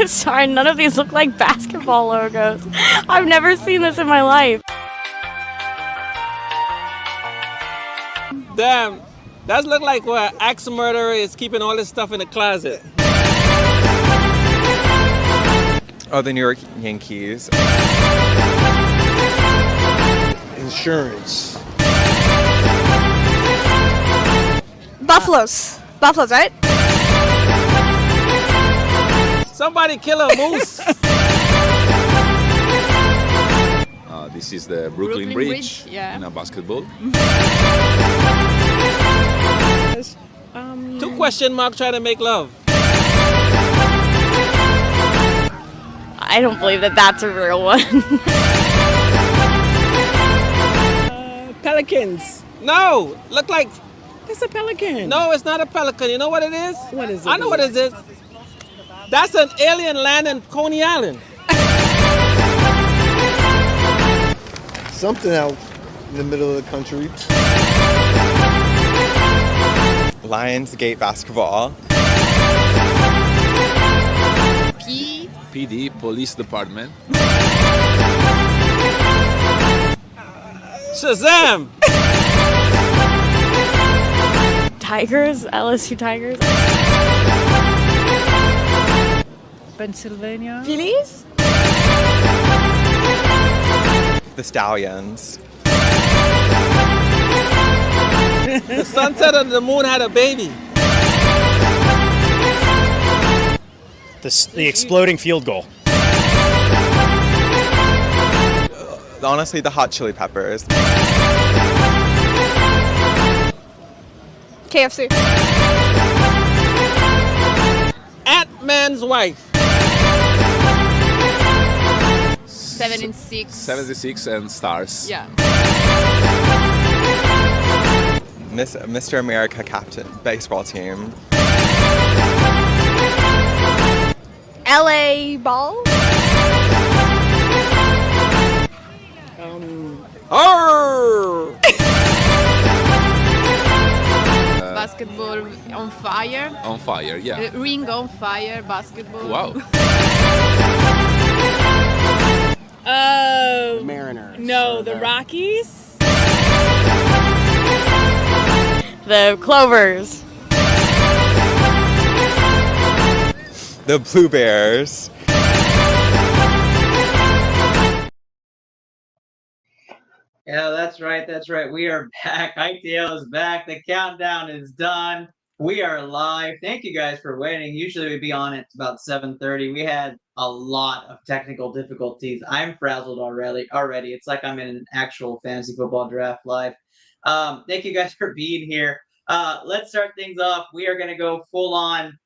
Sorry, none of these look like basketball logos. I've never seen this in my life. Damn, that look like where an axe murderer is keeping all his stuff in the closet. Oh, the New York Yankees. Insurance. Buffaloes, right? Somebody kill a moose. This is the Brooklyn Bridge yeah. in basketball. Two question mark trying to make love. I don't believe that that's a real one. Pelicans. No, look like. That's a pelican. No, it's not a pelican. You know what it is? What is it? I know what it is. That's an alien land in Coney Island. Something out in the middle of the country. Lionsgate basketball. PD, Police Department. Shazam! Tigers, LSU Tigers. Pennsylvania. Phillies? The Stallions. The sun said and the moon had a baby. The exploding field goal. Honestly, the Hot Chili Peppers. KFC. Ant-Man's wife. 76. 76 and stars. Yeah. Mr. America captain baseball team. LA Ball? Arr! Basketball on fire. On fire, yeah. Ring on fire, basketball. Wow. Oh. Mariners. No, the Rockies? The Clovers. The Blue Bears. Yeah, that's right. That's right. We are back. ITL is back. The countdown is done. We are live. Thank you guys for waiting. Usually we'd be on at about 7:30. We had a lot of technical difficulties. I'm frazzled already. It's like I'm in an actual fantasy football draft live. Thank you guys for being here. Let's start things off. We are going to go full on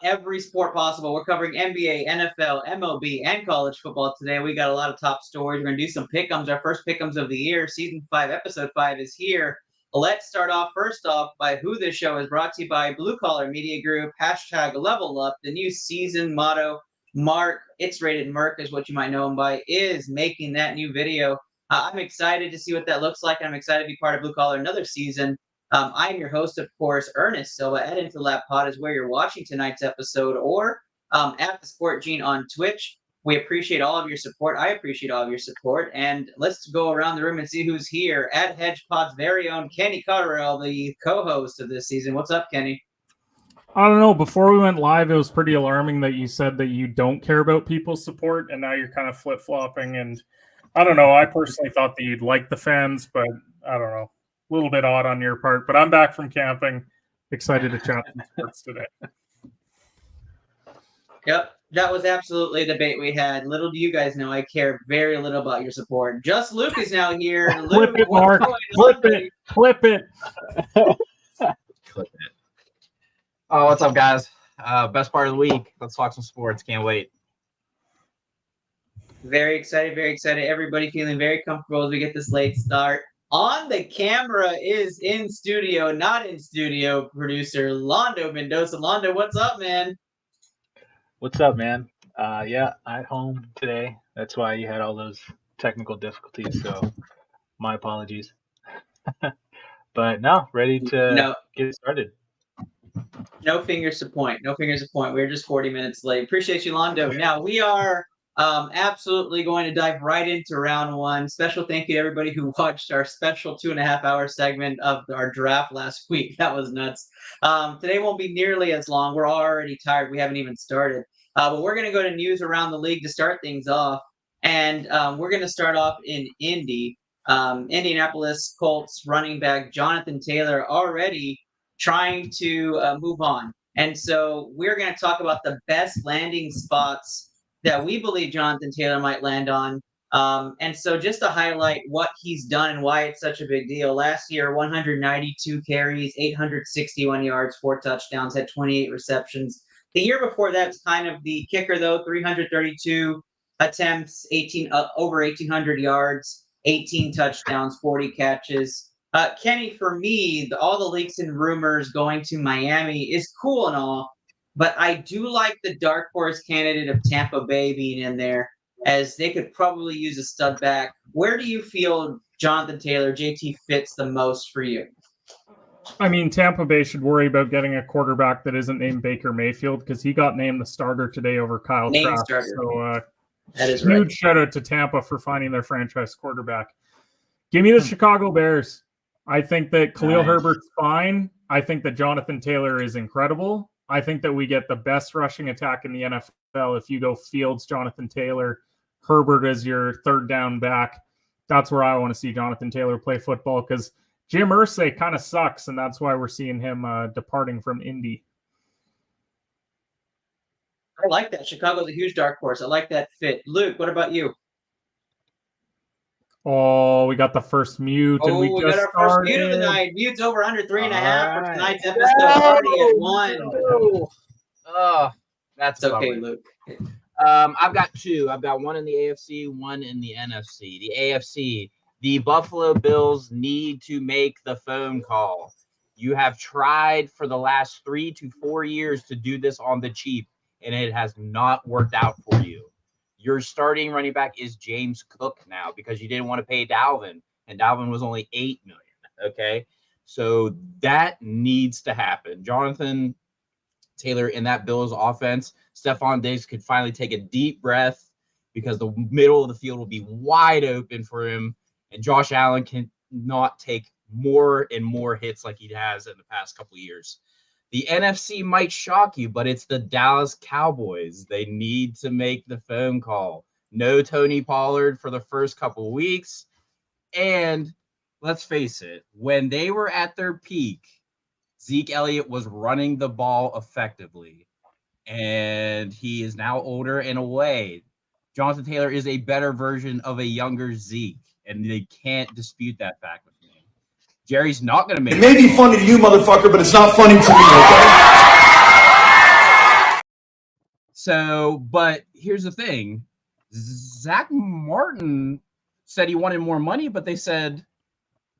every sport possible. We're covering NBA, NFL, MLB, and college football today. We got a lot of top stories. We're going to do some pick-ems. Our first pick-ems of the year. Season 5, Episode 5 is here. Let's start off first off by who this show is brought to you by Blue Collar Media Group, #LevelUp, the new season motto. Mark, It's Rated Merc is what you might know him by, is making that new video. I'm excited to see what that looks like. I'm excited to be part of Blue Collar another season. I'm your host, of course, Ernest Silva. At Into Lap Pod is where you're watching tonight's episode, or at the Sport Gene on Twitch. We appreciate all of your support. I appreciate all of your support. And let's go around the room and see who's here. At HedgePod's very own Kenny Cotterell, the co-host of this season. What's up, Kenny? I don't know. Before we went live, it was pretty alarming that you said that you don't care about people's support, and now you're kind of flip-flopping. And I don't know. I personally thought that you'd like the fans, but I don't know. A little bit odd on your part. But I'm back from camping. Excited to chat some sports today. Yep, that was absolutely a debate we had. Little do you guys know, I care very little about your support. Just Luke is now here. Flip it, Mark. Flip it. Flip it. Clip it. Oh, what's up, guys? Best part of the week. Let's talk some sports. Can't wait. Very excited, very excited. Everybody feeling very comfortable as we get this late start. On the camera is in studio, not in studio, producer Londo Mendoza. Londo, what's up, man? What's up, man? Yeah, at home today. That's why you had all those technical difficulties. So my apologies. But no, ready to get started. No fingers to point. No fingers to point. We're just 40 minutes late. Appreciate you, Londo. Now we are absolutely going to dive right into round one. Special thank you to everybody who watched our special 2.5-hour segment of our draft last week. That was nuts. Today won't be nearly as long. We're already tired. We haven't even started. But we're going to go to news around the league to start things off. And we're going to start off in Indy. Indianapolis Colts running back Jonathan Taylor already trying to move on. And so we're going to talk about the best landing spots that we believe Jonathan Taylor might land on. And so just to highlight what he's done and why it's such a big deal. Last year, 192 carries, 861 yards, 4 touchdowns, had 28 receptions. The year before that's kind of the kicker, though, 332 attempts, over 1,800 yards, 18 touchdowns, 40 catches. Kenny, for me, all the leaks and rumors going to Miami is cool and all, but I do like the dark horse candidate of Tampa Bay being in there, as they could probably use a stud back. Where do you feel Jonathan Taylor, JT, fits the most for you? I mean, Tampa Bay should worry about getting a quarterback that isn't named Baker Mayfield, because he got named the starter today over Kyle Trask. So that is huge right. shout out to Tampa for finding their franchise quarterback. Give me the Chicago Bears. I think that Khalil Herbert's fine. I think that Jonathan Taylor is incredible. I think that we get the best rushing attack in the NFL if you go Fields, Jonathan Taylor, Herbert as your third down back. That's where I want to see Jonathan Taylor play football, because Jim Irsay kind of sucks, and that's why we're seeing him departing from Indy. I like that. Chicago's a huge dark horse. I like that fit. Luke, what about you? Oh, we got the first mute. And we got our first mute of the night. Mute's over under 3.5 for tonight's episode. Already at 1. Oh, that's okay, Luke. I've got 2. I've got one in the AFC, one in the NFC. The AFC, the Buffalo Bills need to make the phone call. You have tried for the last 3 to 4 years to do this on the cheap, and it has not worked out for you. Your starting running back is James Cook now, because you didn't want to pay Dalvin, and Dalvin was only $8 million. Okay, so that needs to happen. Jonathan Taylor in that Bills offense, Stephon Diggs could finally take a deep breath, because the middle of the field will be wide open for him, and Josh Allen can not take more and more hits like he has in the past couple of years. The NFC might shock you, but it's the Dallas Cowboys. They need to make the phone call. No Tony Pollard for the first couple of weeks. And let's face it, when they were at their peak, Zeke Elliott was running the ball effectively. And he is now older and away. Jonathan Taylor is a better version of a younger Zeke, and they can't dispute that fact with me. Jerry's not going to make it. It may be funny to you, motherfucker, but it's not funny to me, okay? So, but here's the thing. Zach Martin said he wanted more money, but they said,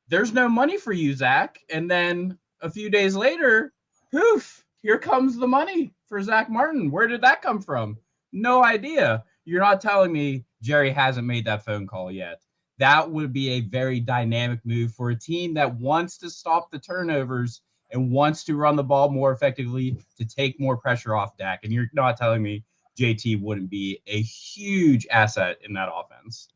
there's no money for you, Zach. And then a few days later, poof, here comes the money for Zach Martin. Where did that come from? No idea. You're not telling me Jerry hasn't made that phone call yet. That would be a very dynamic move for a team that wants to stop the turnovers and wants to run the ball more effectively to take more pressure off Dak. And you're not telling me JT wouldn't be a huge asset in that offense.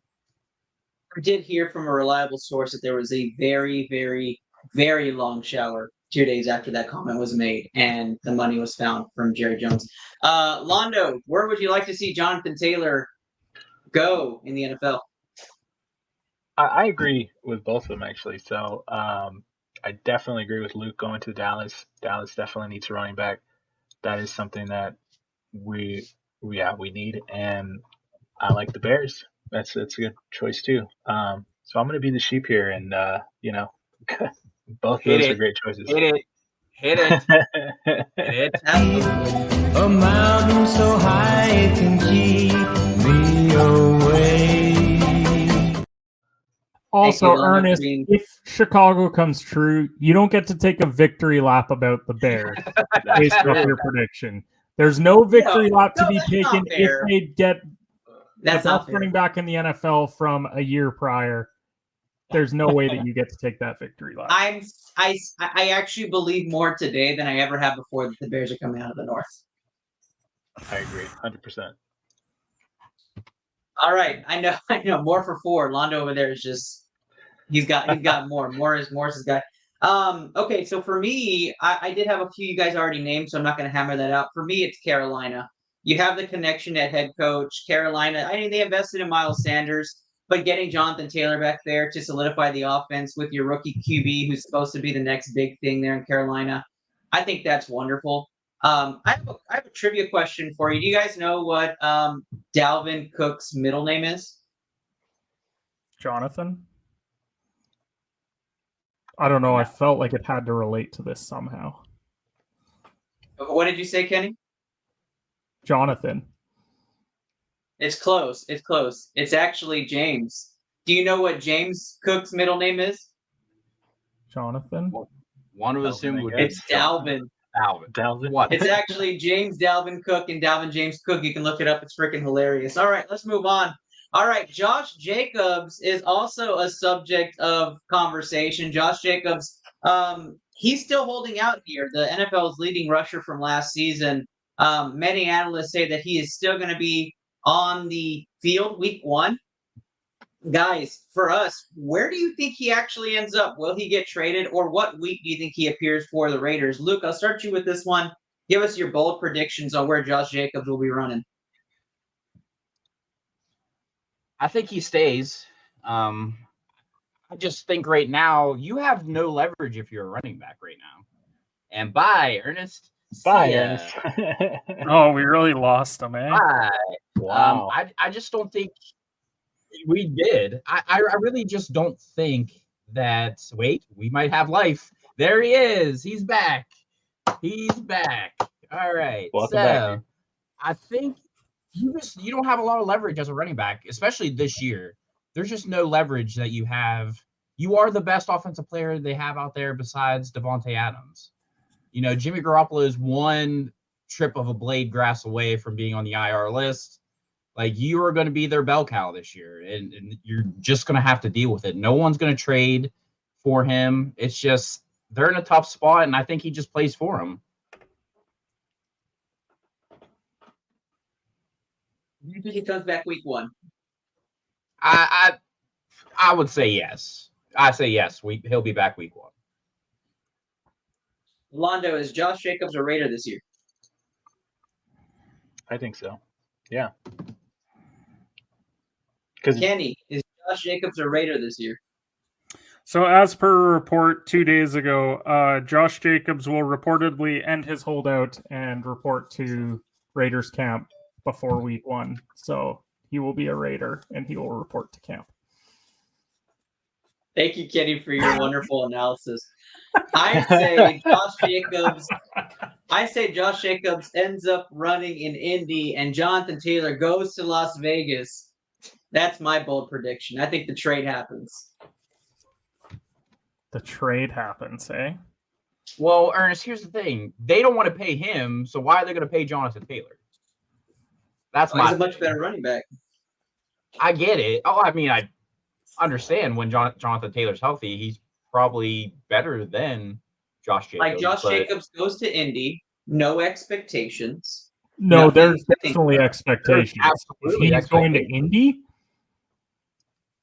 I did hear from a reliable source that there was a very, very, very long shower 2 days after that comment was made, and the money was found from Jerry Jones. Londo, where would you like to see Jonathan Taylor go in the NFL? I agree with both of them, actually. So I definitely agree with Luke going to Dallas. Dallas definitely needs a running back. That is something that we need, and I like the Bears. That's a good choice too. So I'm going to be the sheep here, and both those are great choices. Hit it. A mountain so high it can keep me away. Also, Ernest, if Chicago comes true, you don't get to take a victory lap about the Bears based off your prediction. There's no victory lap to be taken if they get the best running back in the NFL from a year prior. there's no way that you get to take that victory lap. I actually believe more today than I ever have before that the Bears are coming out of the North. I agree, 100%. All right, I know. More for 4. Londo over there is just he's got more. Morris has got. Okay, so for me, I did have a few you guys already named, so I'm not going to hammer that out. For me, it's Carolina. You have the connection at head coach. Carolina, I mean, they invested in Miles Sanders, but getting Jonathan Taylor back there to solidify the offense with your rookie QB, who's supposed to be the next big thing there in Carolina, I think that's wonderful. I have a trivia question for you. Do you guys know what Dalvin Cook's middle name is? Jonathan? I don't know. I felt like it had to relate to this somehow. What did you say, Kenny? Jonathan. It's close. It's actually James. Do you know what James Cook's middle name is? Jonathan? One would assume would It's Dalvin. Dalvin? What? It's actually James Dalvin Cook and Dalvin James Cook. You can look it up. It's freaking hilarious. All right, let's move on. All right, Josh Jacobs is also a subject of conversation. Josh Jacobs, he's still holding out here. The NFL's leading rusher from last season. Many analysts say that he is still going to be on the field week 1. Guys, for us, where do you think he actually ends up? Will he get traded, or what week do you think he appears for the Raiders? Luke, I'll start you with this one. Give us your bold predictions on where Josh Jacobs will be running. I think he stays. I just think right now you have no leverage if you're a running back right now. And bye, Ernest. Bye, See ya. Ernest. Oh, we really lost him, eh? Bye. Wow. I just don't think we did. I really just don't think that. Wait, we might have life. There he is. He's back. He's back. All right. Welcome back. I think you don't have a lot of leverage as a running back, especially this year. There's just no leverage that you have. You are the best offensive player they have out there besides Devontae Adams. You know, Jimmy Garoppolo is one trip of a blade grass away from being on the IR list. Like, you are going to be their bell cow this year, and you're just going to have to deal with it. No one's going to trade for him. It's just they're in a tough spot, and I think he just plays for them. Do you think he comes back week 1? I would say yes. I say yes. He'll be back week 1. Londo, is Josh Jacobs a Raider this year? I think so. Yeah. Kenny, is Josh Jacobs a Raider this year? So as per a report 2 days ago, Josh Jacobs will reportedly end his holdout and report to Raiders camp before week 1. So he will be a Raider and he will report to camp. Thank you, Kenny, for your wonderful analysis. I say Josh Jacobs ends up running in Indy and Jonathan Taylor goes to Las Vegas. That's my bold prediction. I think the trade happens. The trade happens, eh? Well, Ernest, here's the thing. They don't want to pay him, so why are they going to pay Jonathan Taylor? That's he's a much better running back. I get it. Oh, I mean, I understand when Jonathan Taylor's healthy, he's probably better than Josh Jacobs. Like Josh Jacobs goes to Indy, no expectations. No, there's definitely expectations. Absolutely, he's going to Indy?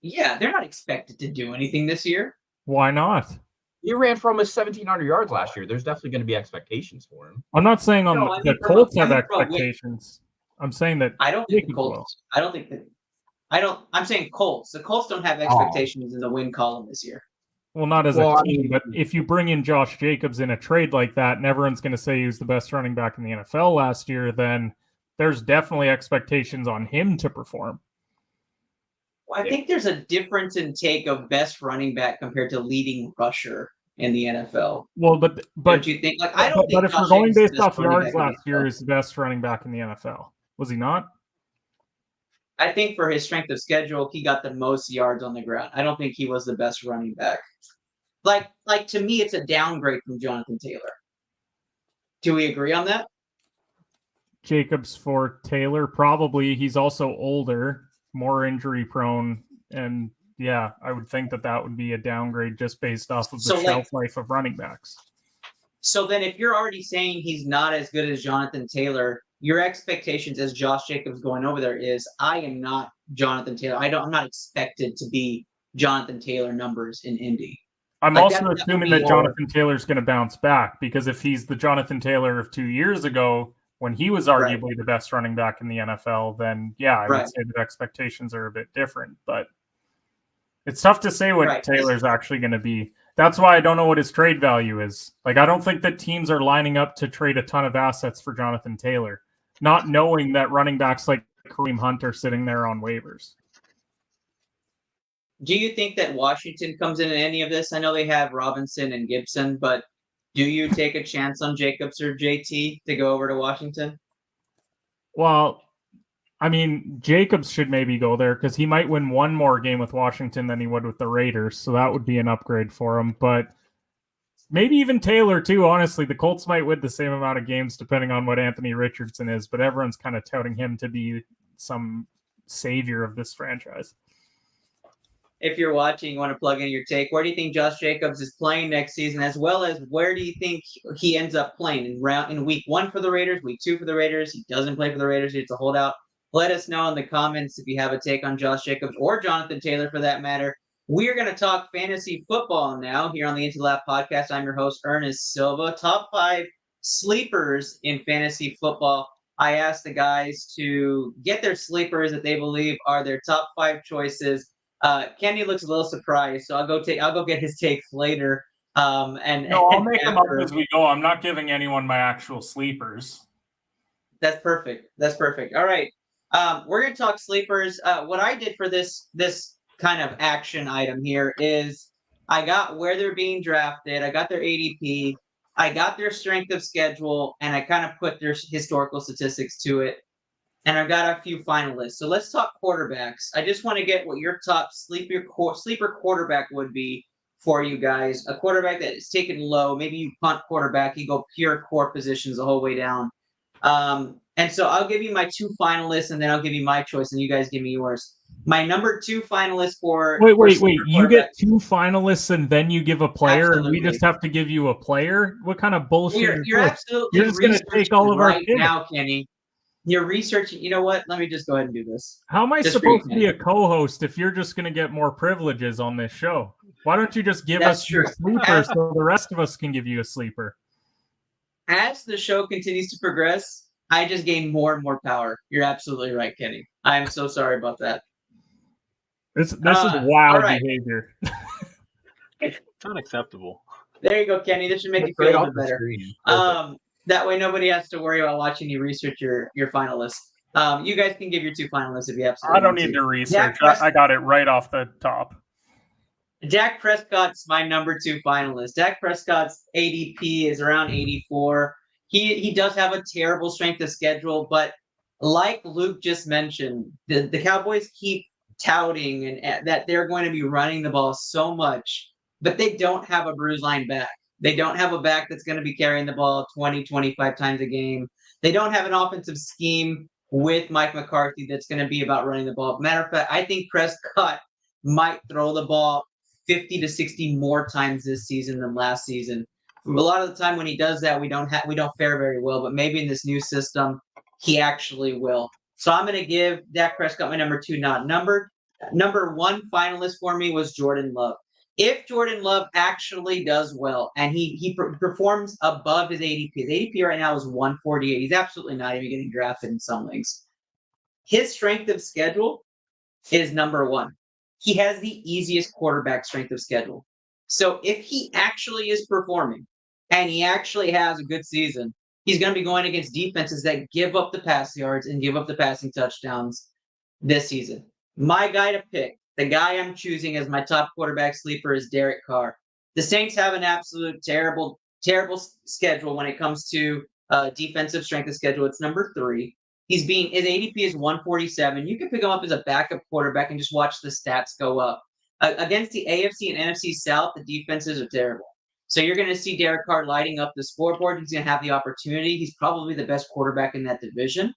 Yeah, they're not expected to do anything this year. Why not? He ran for almost 1,700 yards last year. There's definitely going to be expectations for him. I'm not saying the Colts have expectations. I'm saying that I don't think the Colts. I don't think that. I'm saying Colts. The Colts don't have expectations in the win column this year. Well, not as a team, but if you bring in Josh Jacobs in a trade like that, and everyone's going to say he was the best running back in the NFL last year, then there's definitely expectations on him to perform. Well, I think there's a difference in take of best running back compared to leading rusher in the NFL. Well, but don't you think? Like, I don't think. But if we're going based off yards last year, he's the best running back in the NFL. Was he not? I think for his strength of schedule, he got the most yards on the ground. I don't think he was the best running back. Like to me, it's a downgrade from Jonathan Taylor. Do we agree on that? Jacobs for Taylor, probably. He's also older, more injury prone, and yeah, I would think that would be a downgrade just based off of the So, like- shelf life of running backs. So then if you're already saying he's not as good as Jonathan Taylor, your expectations as Josh Jacobs going over there is, I am not Jonathan Taylor. I'm not expected to be Jonathan Taylor numbers in Indy. I'm Like, also that would assuming be that more- Jonathan Taylor's going to bounce back, because if he's the Jonathan Taylor of 2 years ago, when he was arguably the best running back in the NFL, then yeah, I would say that expectations are a bit different. But it's tough to say what Taylor's actually going to be. That's why I don't know what his trade value is. Like, I don't think that teams are lining up to trade a ton of assets for Jonathan Taylor, not knowing that running backs like Kareem Hunt are sitting there on waivers. Do you think that Washington comes in any of this? I know they have Robinson and Gibson, but do you take a chance on Jacobs or JT to go over to Washington? Well, I mean, Jacobs should maybe go there because he might win one more game with Washington than he would with the Raiders, so that would be an upgrade for him. But maybe even Taylor, too, honestly. The Colts might win the same amount of games depending on what Anthony Richardson is, but everyone's kind of touting him to be some savior of this franchise. If you're watching, you want to plug in your take. Where do you think Josh Jacobs is playing next season, as well as where do you think he ends up playing in week 1 for the Raiders, week 2 for the Raiders? He doesn't play for the Raiders. It's a holdout. Let us know in the comments if you have a take on Josh Jacobs or Jonathan Taylor for that matter. We are going to talk fantasy football now here on the Into Lap podcast. I'm your host, Ernest Silva. Top 5 sleepers in fantasy football. I asked the guys to get their sleepers that they believe are their top 5 choices. Kenny looks a little surprised, so I'll go get his takes later. I'll make them up as we go. I'm not giving anyone my actual sleepers. That's perfect. All right, we're gonna talk sleepers. What I did for this kind of action item here is I got where they're being drafted, I got their ADP, I got their strength of schedule, and I kind of put their historical statistics to it. And I've got a few finalists. So let's talk quarterbacks. I just want to get what your top sleeper quarterback would be for you guys. A quarterback that is taken low. Maybe you punt quarterback. You go pure core positions the whole way down. And so I'll give you my 2 finalists, and then I'll give you my choice, and you guys give me yours. My number 2 finalist for... Wait. You get 2 finalists, and then you give a player, Absolutely. and we just have to give you a player? What kind of bullshit You're is this? absolutely You're just going to take all of our right picks. now, Kenny. You're researching. You know what? Let me just go ahead and do this. How am I Just supposed for to you, be a co-host if you're just going to get more privileges on this show? Why don't you just give That's us your true. sleeper so the rest of us can give you a sleeper? As the show continues to progress, I just gain more and more power. You're absolutely right, Kenny. I am so sorry about that. This is wild all right. behavior. It's unacceptable. There you go, Kenny. This should make you feel a little bit better. That way nobody has to worry about watching you research your finalists. You guys can give your 2 finalists if you absolutely I don't want need to research. Dak I got it right off the top. Dak Prescott's my number 2 finalist. Dak Prescott's ADP is around 84. He does have a terrible strength of schedule, but like Luke just mentioned, the Cowboys keep touting and that they're going to be running the ball so much, but they don't have a bruise line back. They don't have a back that's going to be carrying the ball 20, 25 times a game. They don't have an offensive scheme with Mike McCarthy that's going to be about running the ball. Matter of fact, I think Prescott might throw the ball 50 to 60 more times this season than last season. A lot of the time when he does that, we don't fare very well, but maybe in this new system, he actually will. So I'm going to give Dak Prescott my number 2 nod. Number 1 finalist for me was Jordan Love. If Jordan Love actually does well and he performs above his ADP right now is 148. He's absolutely not even getting drafted in some leagues. His strength of schedule is number 1. He has the easiest quarterback strength of schedule. So if he actually is performing and he actually has a good season, he's going to be going against defenses that give up the pass yards and give up the passing touchdowns this season. My guy to pick, the guy I'm choosing as my top quarterback sleeper is Derek Carr. The Saints have an absolute terrible schedule when it comes to defensive strength of schedule. It's number 3. His ADP is 147. You can pick him up as a backup quarterback and just watch the stats go up. Against the AFC and NFC South, the defenses are terrible. So you're going to see Derek Carr lighting up the scoreboard. He's going to have the opportunity. He's probably the best quarterback in that division.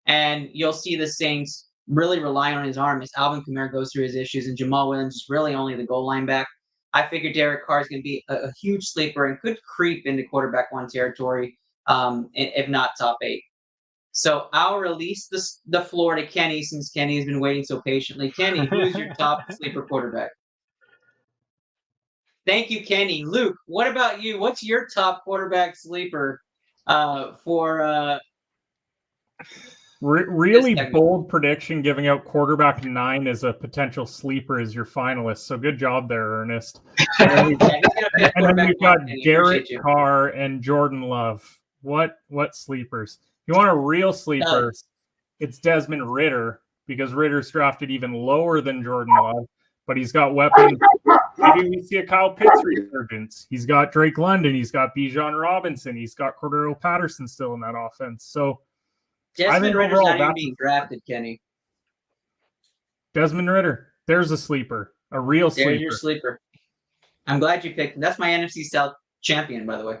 And you'll see the Saints really relying on his arm as Alvin Kamara goes through his issues, and Jamal Williams is really only the goal line back. I figure Derek Carr is going to be a huge sleeper and could creep into quarterback one territory, if not top 8. So I'll release the floor to Kenny since Kenny has been waiting so patiently. Kenny, who is your top sleeper quarterback? Thank you, Kenny. Luke, what about you? What's your top quarterback sleeper for really bold prediction, giving out quarterback 9 as a potential sleeper as your finalist. So good job there, Ernest. And then we've got Derek Carr and Jordan Love. What sleepers? If you want a real sleeper, it's Desmond Ridder, because Ridder's drafted even lower than Jordan Love, but he's got weapons. Maybe we see a Kyle Pitts resurgence. He's got Drake London. He's got Bijan Robinson. He's got Cordero Patterson still in that offense. So Desmond Ridder's not even being drafted, Kenny. Desmond Ridder. There's a sleeper. A real sleeper. There's your sleeper. I'm glad you picked him. That's my NFC South champion, by the way.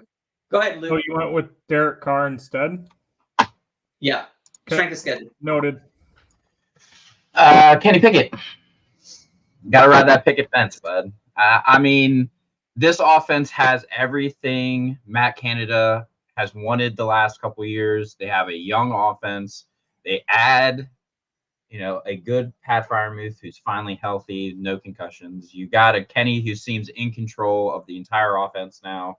Go ahead, Luke. So you went with Derek Carr instead? Yeah. Strength of schedule. Noted. Kenny Pickett. Got to ride that picket fence, bud. I mean, this offense has everything Matt Canada has wanted the last couple of years. They have a young offense. They add, a good Pat Freiermuth who's finally healthy, no concussions. You got a Kenny who seems in control of the entire offense now.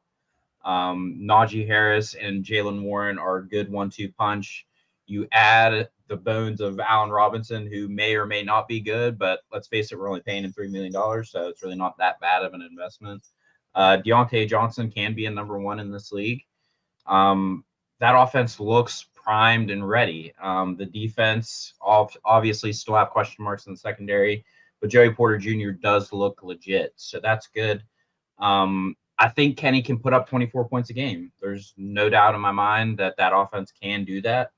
Najee Harris and Jalen Warren are a good 1-2 punch. You add the bones of Allen Robinson, who may or may not be good, but let's face it, we're only paying him $3 million, so it's really not that bad of an investment. Deontay Johnson can be a number 1 in this league. That offense looks primed and ready. The defense obviously still have question marks in the secondary, but Joey Porter Jr. does look legit, so that's good. I think Kenny can put up 24 points a game. There's no doubt in my mind that offense can do that.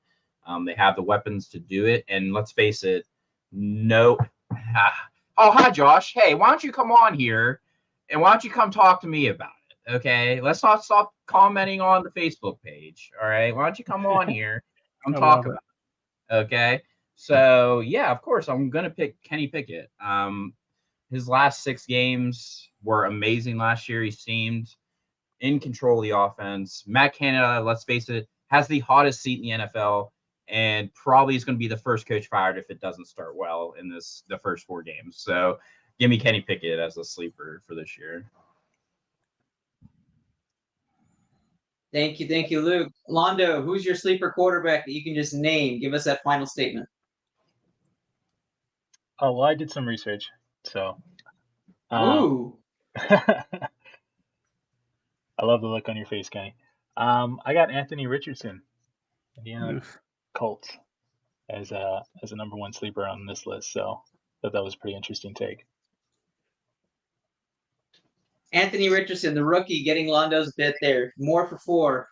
They have the weapons to do it. And let's face it, oh, hi, Josh. Hey, why don't you come on here and why don't you come talk to me about it? Okay, let's not stop commenting on the Facebook page. All right, why don't you come on here and talk about it? Okay, so yeah, of course, I'm going to pick Kenny Pickett. His last 6 games were amazing last year. He seemed in control of the offense. Matt Canada, let's face it, has the hottest seat in the NFL. And probably is going to be the first coach fired if it doesn't start well in the first 4 games. So give me Kenny Pickett as a sleeper for this year. Thank you, Luke. Londo, who's your sleeper quarterback that you can just name? Give us that final statement. Oh, well, I did some research. So, ooh. I love the look on your face, Kenny. I got Anthony Richardson, Indiana Colts, as a number 1 sleeper on this list. So thought that was a pretty interesting take. Anthony Richardson, the rookie, getting Londo's bit there. More for 4.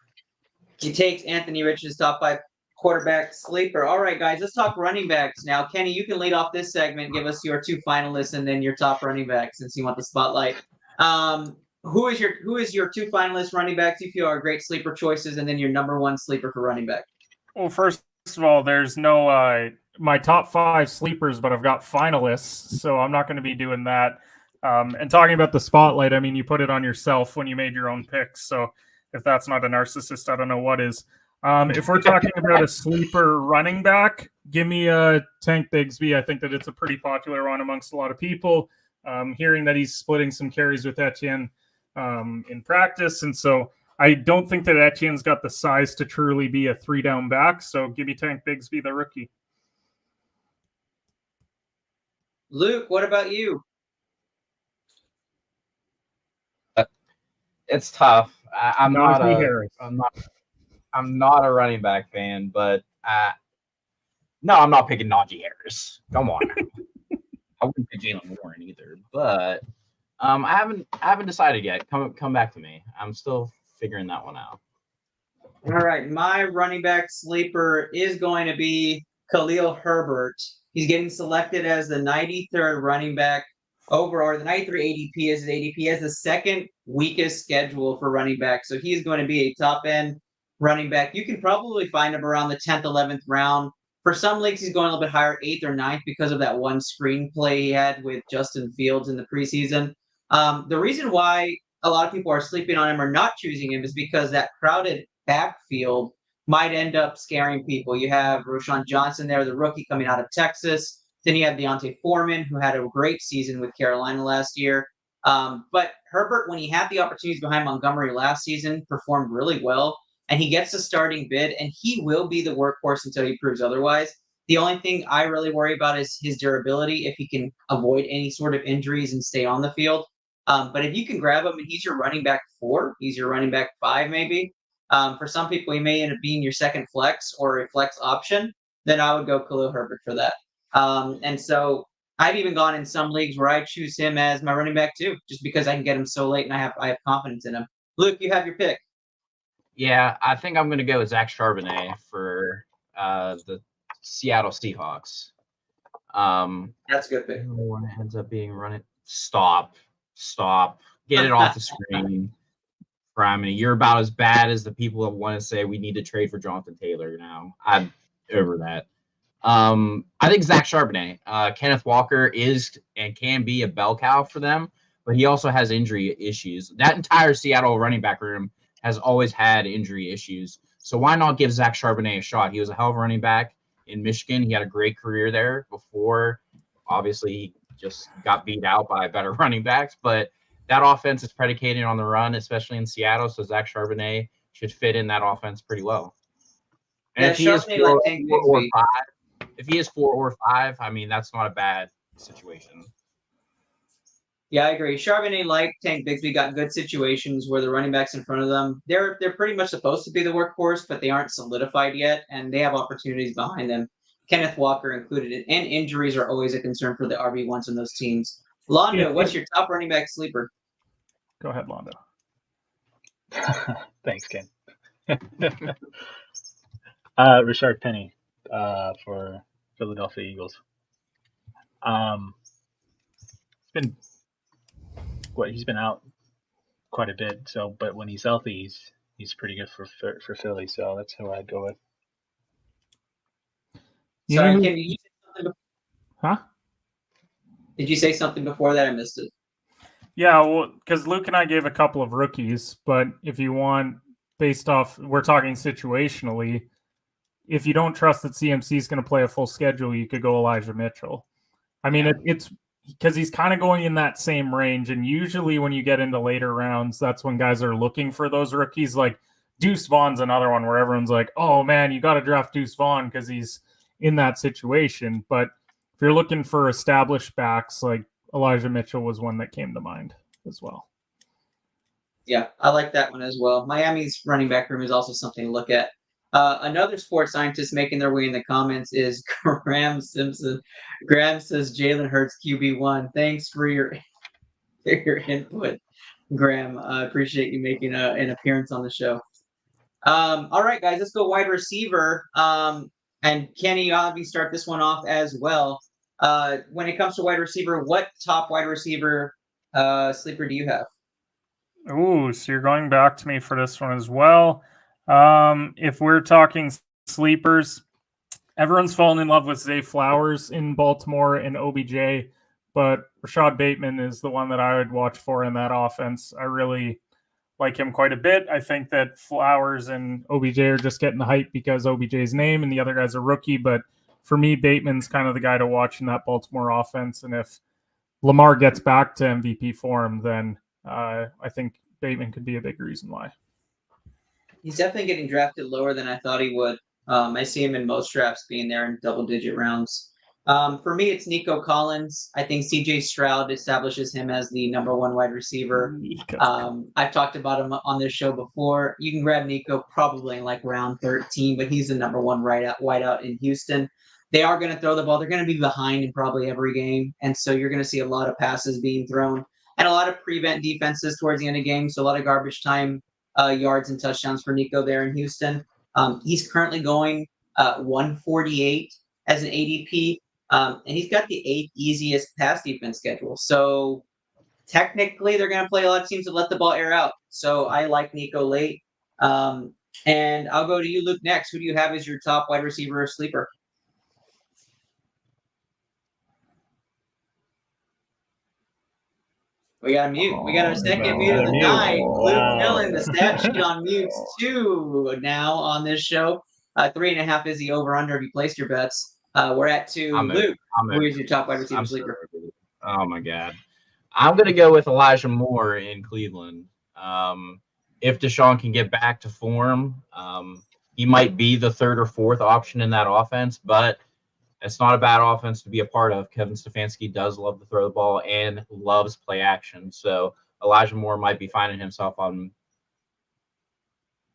He takes Anthony Richardson's top 5 quarterback sleeper. All right, guys, let's talk running backs now. Kenny, you can lead off this segment. Give us your 2 finalists and then your top running back since you want the spotlight. Who is your 2 finalist running backs you feel are great sleeper choices, and then your number 1 sleeper for running back? Well, first of all, there's no my top 5 sleepers, but I've got finalists, so I'm not going to be doing that. And talking about the spotlight, I mean, you put it on yourself when you made your own picks. So if that's not a narcissist, I don't know what is. If we're talking about a sleeper running back, give me Tank Bigsby. I think that it's a pretty popular one amongst a lot of people. Hearing that he's splitting some carries with Etienne in practice, and so I don't think that Etienne's got the size to truly be a 3-down back. So give me Tank Bigsby, the rookie. Luke, what about you? It's tough. I'm not a running back fan, but no, I'm not picking Najee Harris. Come on. I wouldn't pick Jalen Warren either, but I haven't decided yet. Come back to me. I'm still figuring that one out. All right, my running back sleeper is going to be Khalil Herbert. He's getting selected as the 93rd running back overall. The 93 ADP is his ADP. He has the 2nd weakest schedule for running back, so he's going to be a top-end running back. You can probably find him around the 10th, 11th round. For some leagues, he's going a little bit higher, 8th or 9th, because of that one screenplay he had with Justin Fields in the preseason. The reason why a lot of people are sleeping on him or not choosing him is because that crowded backfield might end up scaring people. You have Roschon Johnson there, the rookie coming out of Texas. Then you have Deontay Foreman, who had a great season with Carolina last year. But Herbert, when he had the opportunities behind Montgomery last season, performed really well. And he gets the starting bid, and he will be the workhorse until he proves otherwise. The only thing I really worry about is his durability, if he can avoid any sort of injuries and stay on the field. But if you can grab him and he's your running back 4, he's your running back 5 maybe. For some people, he may end up being your second flex or a flex option. Then I would go Khalil Herbert for that. And so I've even gone in some leagues where I choose him as my running back too, just because I can get him so late and I have confidence in him. Luke, you have your pick. Yeah, I think I'm going to go with Zach Charbonnet for the Seattle Seahawks. That's a good pick. One ends up being running. Stop. Get it off the screen. Priming. You're about as bad as the people that want to say we need to trade for Jonathan Taylor now. I'm over that. I think Zach Charbonnet. Kenneth Walker is and can be a bell cow for them, but he also has injury issues. That entire Seattle running back room has always had injury issues. So why not give Zach Charbonnet a shot? He was a hell of a running back in Michigan. He had a great career there before. Obviously, he just got beat out by better running backs. But that offense is predicated on the run, especially in Seattle. So Zach Charbonnet should fit in that offense pretty well. And if he is 4 or 5, I mean, that's not a bad situation. Yeah, I agree. Charbonnet, like Tank Bigsby, got good situations where the running backs in front of them, they're pretty much supposed to be the workhorse, but they aren't solidified yet, and they have opportunities behind them. Kenneth Walker included, and injuries are always a concern for the RB1s in those teams. Londo, what's your top running back sleeper? Go ahead, Londo. Thanks, Ken. Rashard Penny for Philadelphia Eagles. He's been out quite a bit. So, but when he's healthy, he's pretty good for Philly. So that's who I'd go with. Sorry, Ken, did you say something Huh? Did you say something before that? I missed it. Yeah, well, because Luke and I gave a couple of rookies, but if you want, based off, we're talking situationally, if you don't trust that CMC is going to play a full schedule, you could go Elijah Mitchell. I mean, it's because he's kind of going in that same range, and usually when you get into later rounds, that's when guys are looking for those rookies. Like Deuce Vaughn's another one where everyone's like, oh man, you got to draft Deuce Vaughn because he's in that situation. But if you're looking for established backs, like Elijah Mitchell was one that came to mind as well. Yeah, I like that one as well. Miami's running back room is also something to look at. Another sports scientist making their way in the comments is Graham Simpson. Graham says Jalen Hurts QB1. Thanks for your input, Graham. I appreciate you making an appearance on the show. All right, guys, let's go wide receiver. And Kenny, I'll have you start this one off as well. When it comes to wide receiver, what top wide receiver sleeper do you have? Ooh, so you're going back to me for this one as well. If we're talking sleepers, everyone's fallen in love with Zay Flowers in Baltimore and OBJ, but Rashad Bateman is the one that I would watch for in that offense. I really like him quite a bit. I think that Flowers and OBJ are just getting the hype because OBJ's name and the other guy's a rookie, but for me, Bateman's kind of the guy to watch in that Baltimore offense, and if Lamar gets back to MVP form, then I think Bateman could be a big reason why. He's definitely getting drafted lower than I thought he would. I see him in most drafts being there in double-digit rounds. For me, it's Nico Collins. I think C.J. Stroud establishes him as the number one wide receiver. I've talked about him on this show before. You can grab Nico probably in like round 13, but he's the number one wideout in Houston. They are going to throw the ball. They're going to be behind in probably every game, and so you're going to see a lot of passes being thrown and a lot of prevent defenses towards the end of games, so a lot of garbage time yards and touchdowns for Nico there in Houston. He's currently going 148 as an ADP, and he's got the 8th easiest pass defense schedule. So technically, they're going to play a lot of teams that let the ball air out. So I like Nico late. And I'll go to you, Luke, next. Who do you have as your top wide receiver or sleeper? We got a mute. We got our second mute of the night. Luke Dillon, the stat sheet on mutes 2 now on this show. 3.5 is the over/under. If you placed your bets, we're at 2. Luke, who is your top wide receiver sleeper? Oh my God, I'm gonna go with Elijah Moore in Cleveland. If Deshaun can get back to form, he might be the third or fourth option in that offense, but it's not a bad offense to be a part of. Kevin Stefanski does love to throw the ball and loves play action. So Elijah Moore might be finding himself on.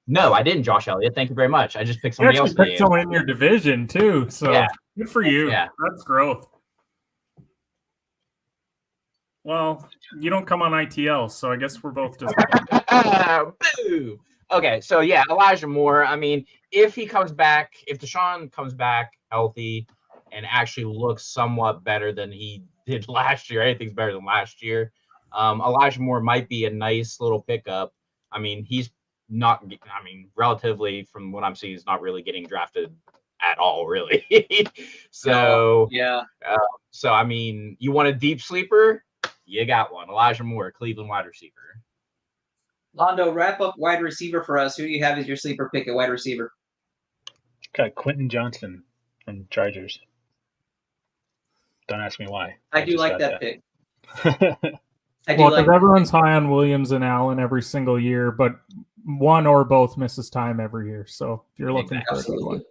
No, I didn't, Josh Elliott. Thank you very much. I just picked somebody else. You picked someone in your division too. So yeah. Good for you. Yeah. That's growth. Well, you don't come on ITL, so I guess we're both just. Boo! Okay, so yeah, Elijah Moore. I mean, if he comes back, if Deshaun comes back healthy and actually looks somewhat better than he did last year, anything's better than last year. Elijah Moore might be a nice little pickup. I mean, he's not. I mean, relatively from what I'm seeing, he's not really getting drafted at all, really. So yeah. So I mean, you want a deep sleeper? You got one. Elijah Moore, Cleveland wide receiver. Londo, wrap up wide receiver for us. Who do you have as your sleeper pick at wide receiver? Got Quentin Johnson from Chargers. Don't ask me why. I do like that pick. Well, because everyone's high on Williams and Allen every single year, but one or both misses time every year. So if you're looking for a good one.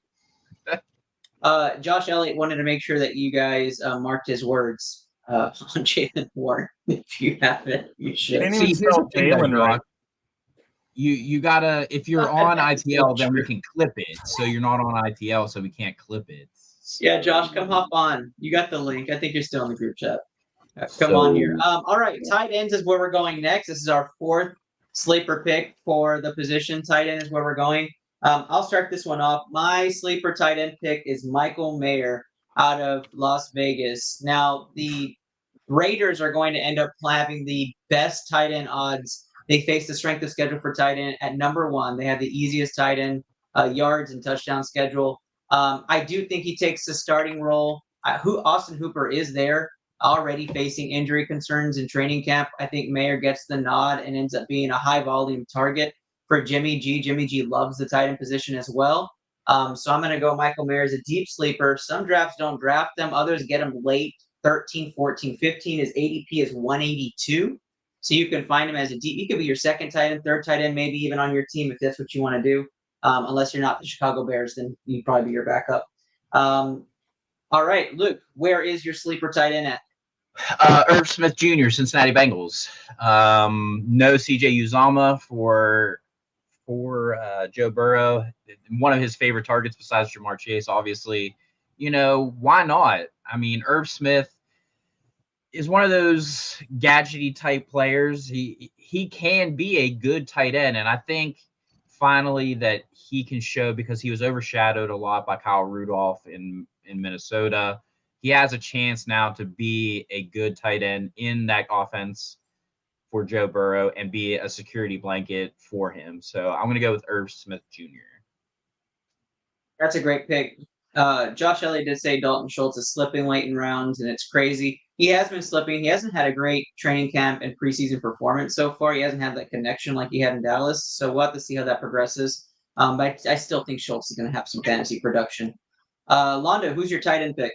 Josh Elliott wanted to make sure that you guys marked his words on Jalen Warren. If you haven't, you should. See, here's the thing, right? You gotta, if you're on ITL, then we can clip it. So you're not on ITL, so we can't clip it. Yeah, Josh, come hop on. You got the link. I think you're still in the group chat. Come on here. All right, tight ends is where we're going next. This is our 4th sleeper pick for the position. Tight end is where we're going. I'll start this one off. My sleeper tight end pick is Michael Mayer out of Las Vegas. Now, the Raiders are going to end up having the best tight end odds. They face the strength of schedule for tight end at number 1. They have the easiest tight end yards and touchdown schedule. I do think he takes the starting role. Austin Hooper is there, already facing injury concerns in training camp. I think Mayer gets the nod and ends up being a high volume target for Jimmy G. Jimmy G loves the tight end position as well. So I'm going to go Michael Mayer as a deep sleeper. Some drafts don't draft them. Others get them late, 13, 14, 15. His ADP is 182. So you can find him as a deep. He could be your second tight end, third tight end, maybe even on your team if that's what you want to do. Unless you're not the Chicago Bears, then he'd probably be your backup. All right, Luke, where is your sleeper tight end at? Irv Smith Jr., Cincinnati Bengals. No CJ Uzomah for Joe Burrow. One of his favorite targets besides Jamar Chase, obviously. You know, why not? I mean, Irv Smith is one of those gadgety type players. He can be a good tight end, and I think finally that he can show, because he was overshadowed a lot by Kyle Rudolph in Minnesota. He has a chance now to be a good tight end in that offense for Joe Burrow and be a security blanket for him. So I'm going to go with Irv Smith Jr. That's a great pick. Josh Elliott did say Dalton Schultz is slipping late in rounds, and it's crazy. He has been slipping. He hasn't had a great training camp and preseason performance so far. He hasn't had that connection like he had in Dallas. So we'll have to see how that progresses. But I still think Schultz is going to have some fantasy production. Londo, who's your tight end pick?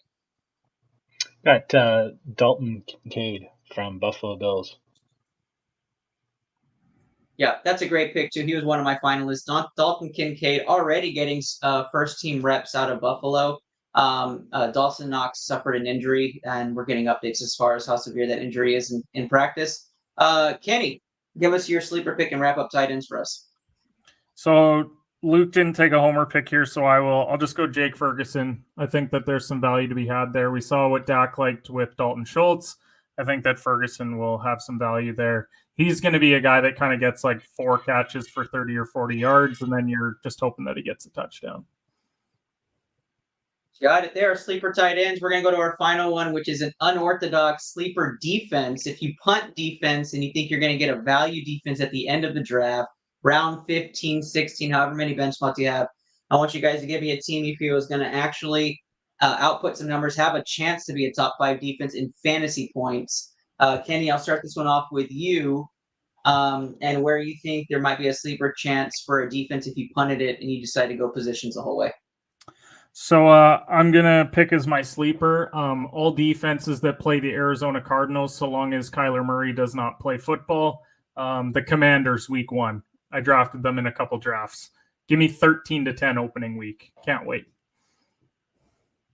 Got Dalton Kincaid from Buffalo Bills. Yeah, that's a great pick, too. He was one of my finalists. Dalton Kincaid already getting first-team reps out of Buffalo. Dawson Knox suffered an injury, and we're getting updates as far as how severe that injury is in practice. Kenny, give us your sleeper pick and wrap up tight ends for us. So Luke didn't take a homer pick here, so I'll just go Jake Ferguson. I think that there's some value to be had there. We saw what Dak liked with Dalton Schultz. I think that Ferguson will have some value there. He's going to be a guy that kind of gets like 4 catches for 30 or 40 yards, and then you're just hoping that he gets a touchdown. Got it there. Sleeper tight ends. We're going to go to our final one, which is an unorthodox sleeper defense. If you punt defense and you think you're going to get a value defense at the end of the draft, round 15, 16, however many bench spots you have, I want you guys to give me a team you feel is going to actually output some numbers, have a chance to be a top 5 defense in fantasy points. Kenny, I'll start this one off with you, and where you think there might be a sleeper chance for a defense if you punted it and you decide to go positions the whole way. So I'm going to pick as my sleeper all defenses that play the Arizona Cardinals so long as Kyler Murray does not play football. The Commanders week 1. I drafted them in a couple drafts. Give me 13-10 opening week. Can't wait.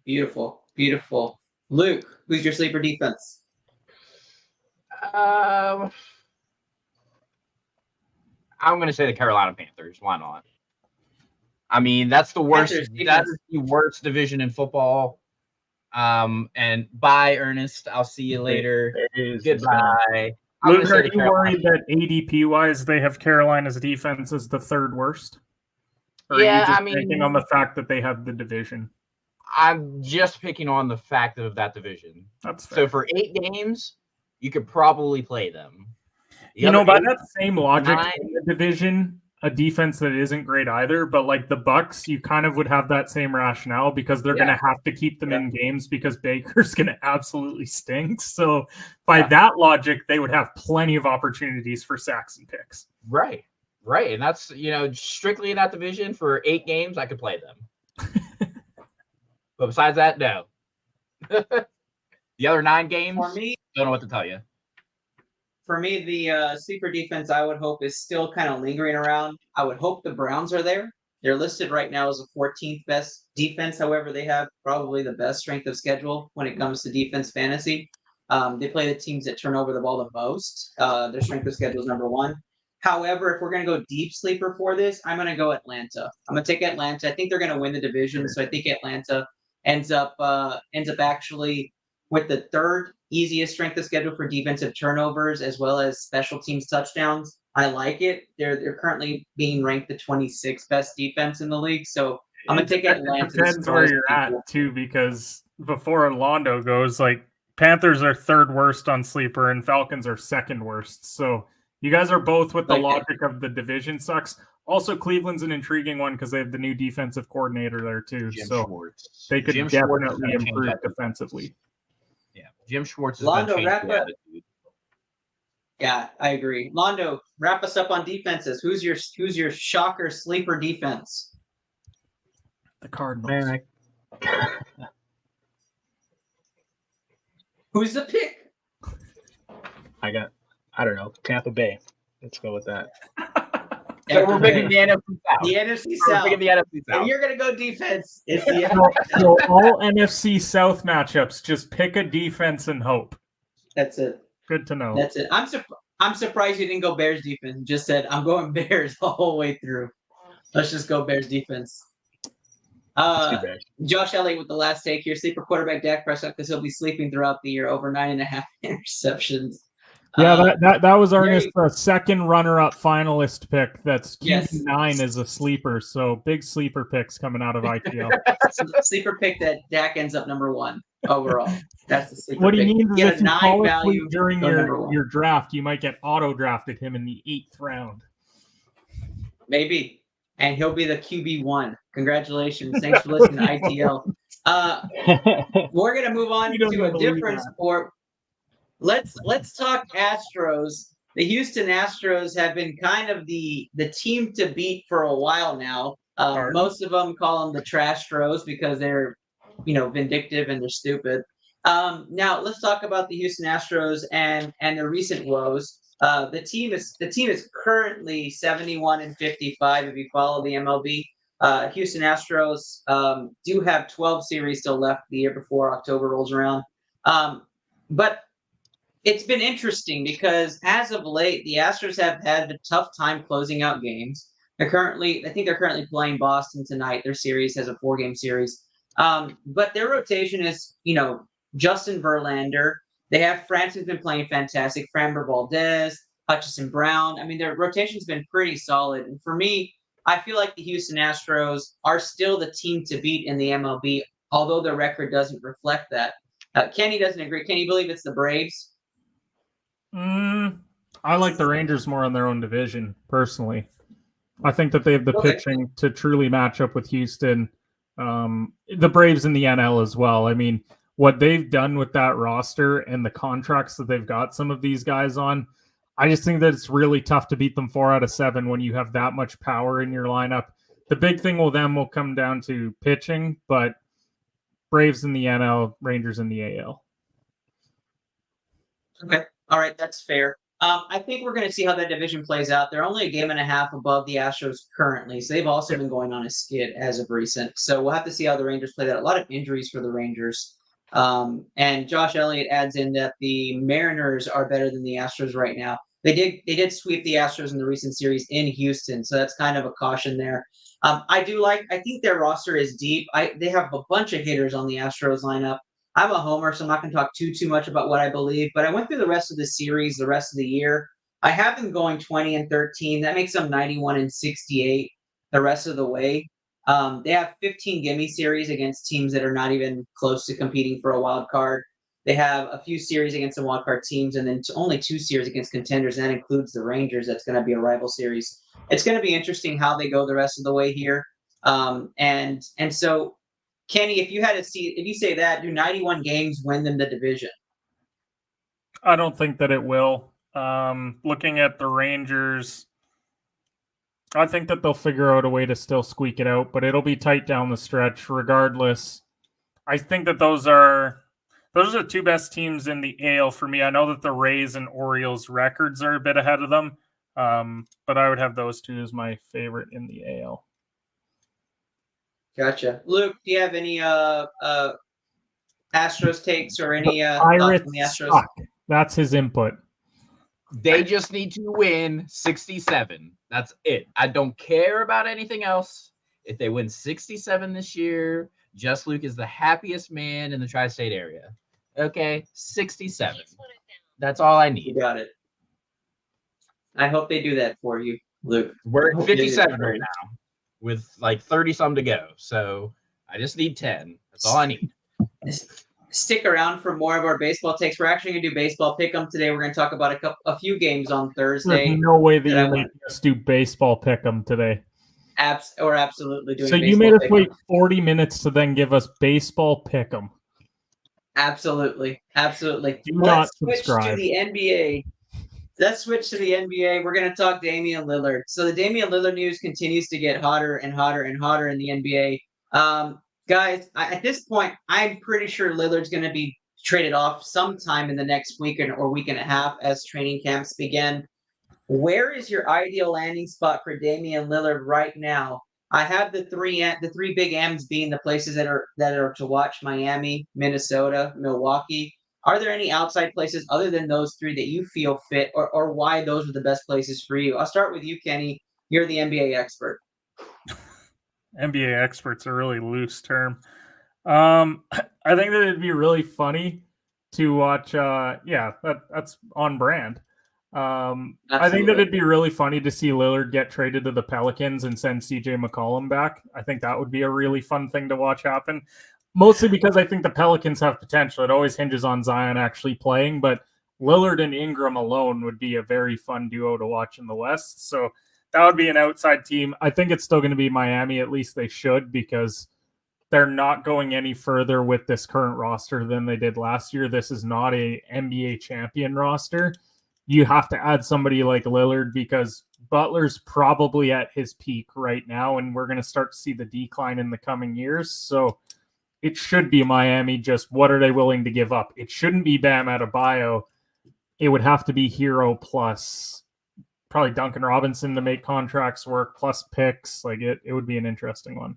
Beautiful. Beautiful. Luke, who's your sleeper defense? I'm going to say the Carolina Panthers. Why not? I mean, that's the worst. That is the worst division in football. And bye, Ernest. I'll see you later. Goodbye. Luke, are you worried that ADP-wise they have Carolina's defense as the third worst? Or Yeah, are you just I mean, picking on the fact that they have the division? I'm just picking on the fact of that division. That's fair. So for 8 games, you could probably play them. You know, by that same logic, in the division, a defense that isn't great either, but like the Bucks, you kind of would have that same rationale because they're going to have to keep them in games because Baker's going to absolutely stink. So by that logic, they would have plenty of opportunities for sacks and picks. Right. Right. And that's, strictly in that division for 8 games, I could play them. But besides that, no. The other 9 games, For me, don't know what to tell you. For me, the sleeper defense I would hope is still kind of lingering around. I would hope the Browns are there. They're listed right now as the 14th best defense. However, they have probably the best strength of schedule when it comes to defense fantasy. They play the teams that turn over the ball the most. Their strength of schedule is number 1. However, if we're going to go deep sleeper for this, I'm going to go Atlanta. I'm going to take Atlanta. I think they're going to win the division, so I think Atlanta ends up actually with the 3rd easiest strength of schedule for defensive turnovers as well as special teams touchdowns. I like it. They're currently being ranked the 26th best defense in the league, so I'm going to take Atlanta. It depends where you're at, too, because before Orlando goes, like, Panthers are 3rd worst on sleeper and Falcons are 2nd worst. So you guys are both with the logic of the division sucks. Also, Cleveland's an intriguing one because they have the new defensive coordinator there, too. Jim so Schwartz. they could Jim Schwartz definitely improve defensively. Yeah, Jim Schwartz is Londo, going to change the attitude. Yeah, I agree. Londo, wrap us up on defenses. Who's your shocker sleeper defense? The Cardinals. Man, Who's the pick? I don't know, Tampa Bay. Let's go with that. So we're picking the NFC South. The NFC We're South. picking the NFC South. If you're going to go defense, it's the NFC So all NFC South matchups, just pick a defense and hope. That's it. Good to know. That's it. I'm surprised you didn't go Bears defense. You just said, I'm going Bears the whole way through. Let's just go Bears defense. Josh Elliott with the last take here. Sleeper quarterback Dak Prescott because he'll be sleeping throughout the year. Over 9.5 interceptions. Yeah, that was Ernest's second runner-up finalist pick. That's QB9 as a sleeper. So big sleeper picks coming out of ITL. Sleeper pick that Dak ends up number 1 overall. That's the sleeper What he pick. means is Get if a you 9 fall value asleep during go number 1. your draft, you might get auto-drafted him in the 8th round. Maybe. And he'll be the QB1. Congratulations. Thanks for listening to ITL. We're going to move on to a different sport. Let's talk Astros. The Houston Astros have been kind of the team to beat for a while now. Most of them call them the Trastros because they're, vindictive and they're stupid. Now let's talk about the Houston Astros and their recent woes. The team is currently 71-55 if you follow the MLB. Houston Astros do have 12 series still left the year before October rolls around. But it's been interesting because as of late, the Astros have had a tough time closing out games. I think they're currently playing Boston tonight. Their series has a 4-game series. But their rotation is, Justin Verlander. They have Francis been playing fantastic. Framber Valdez, Hutchison Brown. I mean, their rotation's been pretty solid. And for me, I feel like the Houston Astros are still the team to beat in the MLB, although their record doesn't reflect that. Kenny doesn't agree. Can you believe it's the Braves? I like the Rangers more in their own division, personally. I think that they have the pitching to truly match up with Houston. The Braves in the NL as well. I mean, what they've done with that roster and the contracts that they've got some of these guys on, I just think that it's really tough to beat them 4 out of 7 when you have that much power in your lineup. The big thing with them will come down to pitching, but Braves in the NL, Rangers in the AL. Okay. All right. That's fair. I think we're going to see how that division plays out. They're only a game and a half above the Astros currently, so they've also been going on a skid as of recent. So we'll have to see how the Rangers play that. A lot of injuries for the Rangers. And Josh Elliott adds in that the Mariners are better than the Astros right now. They did sweep the Astros in the recent series in Houston, so that's kind of a caution there. I think their roster is deep. They have a bunch of hitters on the Astros lineup. I'm a homer, so I'm not going to talk too much about what I believe. But I went through the rest of the series, the rest of the year. I have them going 20-13. That makes them 91-68 the rest of the way. They have 15 gimme series against teams that are not even close to competing for a wild card. They have a few series against some wild card teams, and then only 2 series against contenders. And that includes the Rangers. That's going to be a rival series. It's going to be interesting how they go the rest of the way here. And so, Kenny, if you say that, do 91 games win them the division? I don't think that it will. Looking at the Rangers, I think that they'll figure out a way to still squeak it out, but it'll be tight down the stretch regardless. I think that those are the 2 best teams in the AL for me. I know that the Rays and Orioles records are a bit ahead of them, but I would have those 2 as my favorite in the AL. Gotcha. Luke, do you have any Astros takes or any thoughts Pirates on the Astros? suck. That's his input. They just need to win 67. That's it. I don't care about anything else. If they win 67 this year, Just Luke is the happiest man in the tri-state area. Okay, 67. That's all I need. You got it. I hope they do that for you, Luke. We're at 57 right now with like 30-some to go. So I just need 10. That's all I need. Stick around for more of our baseball takes. We're actually going to do baseball pick 'em today. We're going to talk about a few games on Thursday. There's no way that you're making us do baseball pick 'em today. We're absolutely doing. So you made us wait 40 minutes to then give us baseball pick 'em. Absolutely. Do Let's not subscribe. to the NBA. Let's switch to the NBA. We're going to talk Damian Lillard. So the Damian Lillard news continues to get hotter and hotter and hotter in the NBA. Guys, at this point, I'm pretty sure Lillard's going to be traded off sometime in the next week or week and a half as training camps begin. Where is your ideal landing spot for Damian Lillard right now? I have the three big M's being the places that are to watch: Miami, Minnesota, Milwaukee. Are there any outside places other than those 3 that you feel fit, or why those are the best places for you? I'll start with you, Kenny. You're the NBA expert. NBA expert's a really loose term. I think that it'd be really funny to watch. That's on brand. I think that it'd be really funny to see Lillard get traded to the Pelicans and send CJ McCollum back. I think that would be a really fun thing to watch happen. Mostly because I think the Pelicans have potential. It always hinges on Zion actually playing, but Lillard and Ingram alone would be a very fun duo to watch in the West. So that would be an outside team. I think it's still going to be Miami. At least they should, because they're not going any further with this current roster than they did last year. This is not a NBA champion roster. You have to add somebody like Lillard because Butler's probably at his peak right now, and we're going to start to see the decline in the coming years. So it should be Miami. Just what are they willing to give up? It shouldn't be Bam Adebayo. It would have to be Hero plus probably Duncan Robinson to make contracts work, plus picks. Like it would be an interesting one.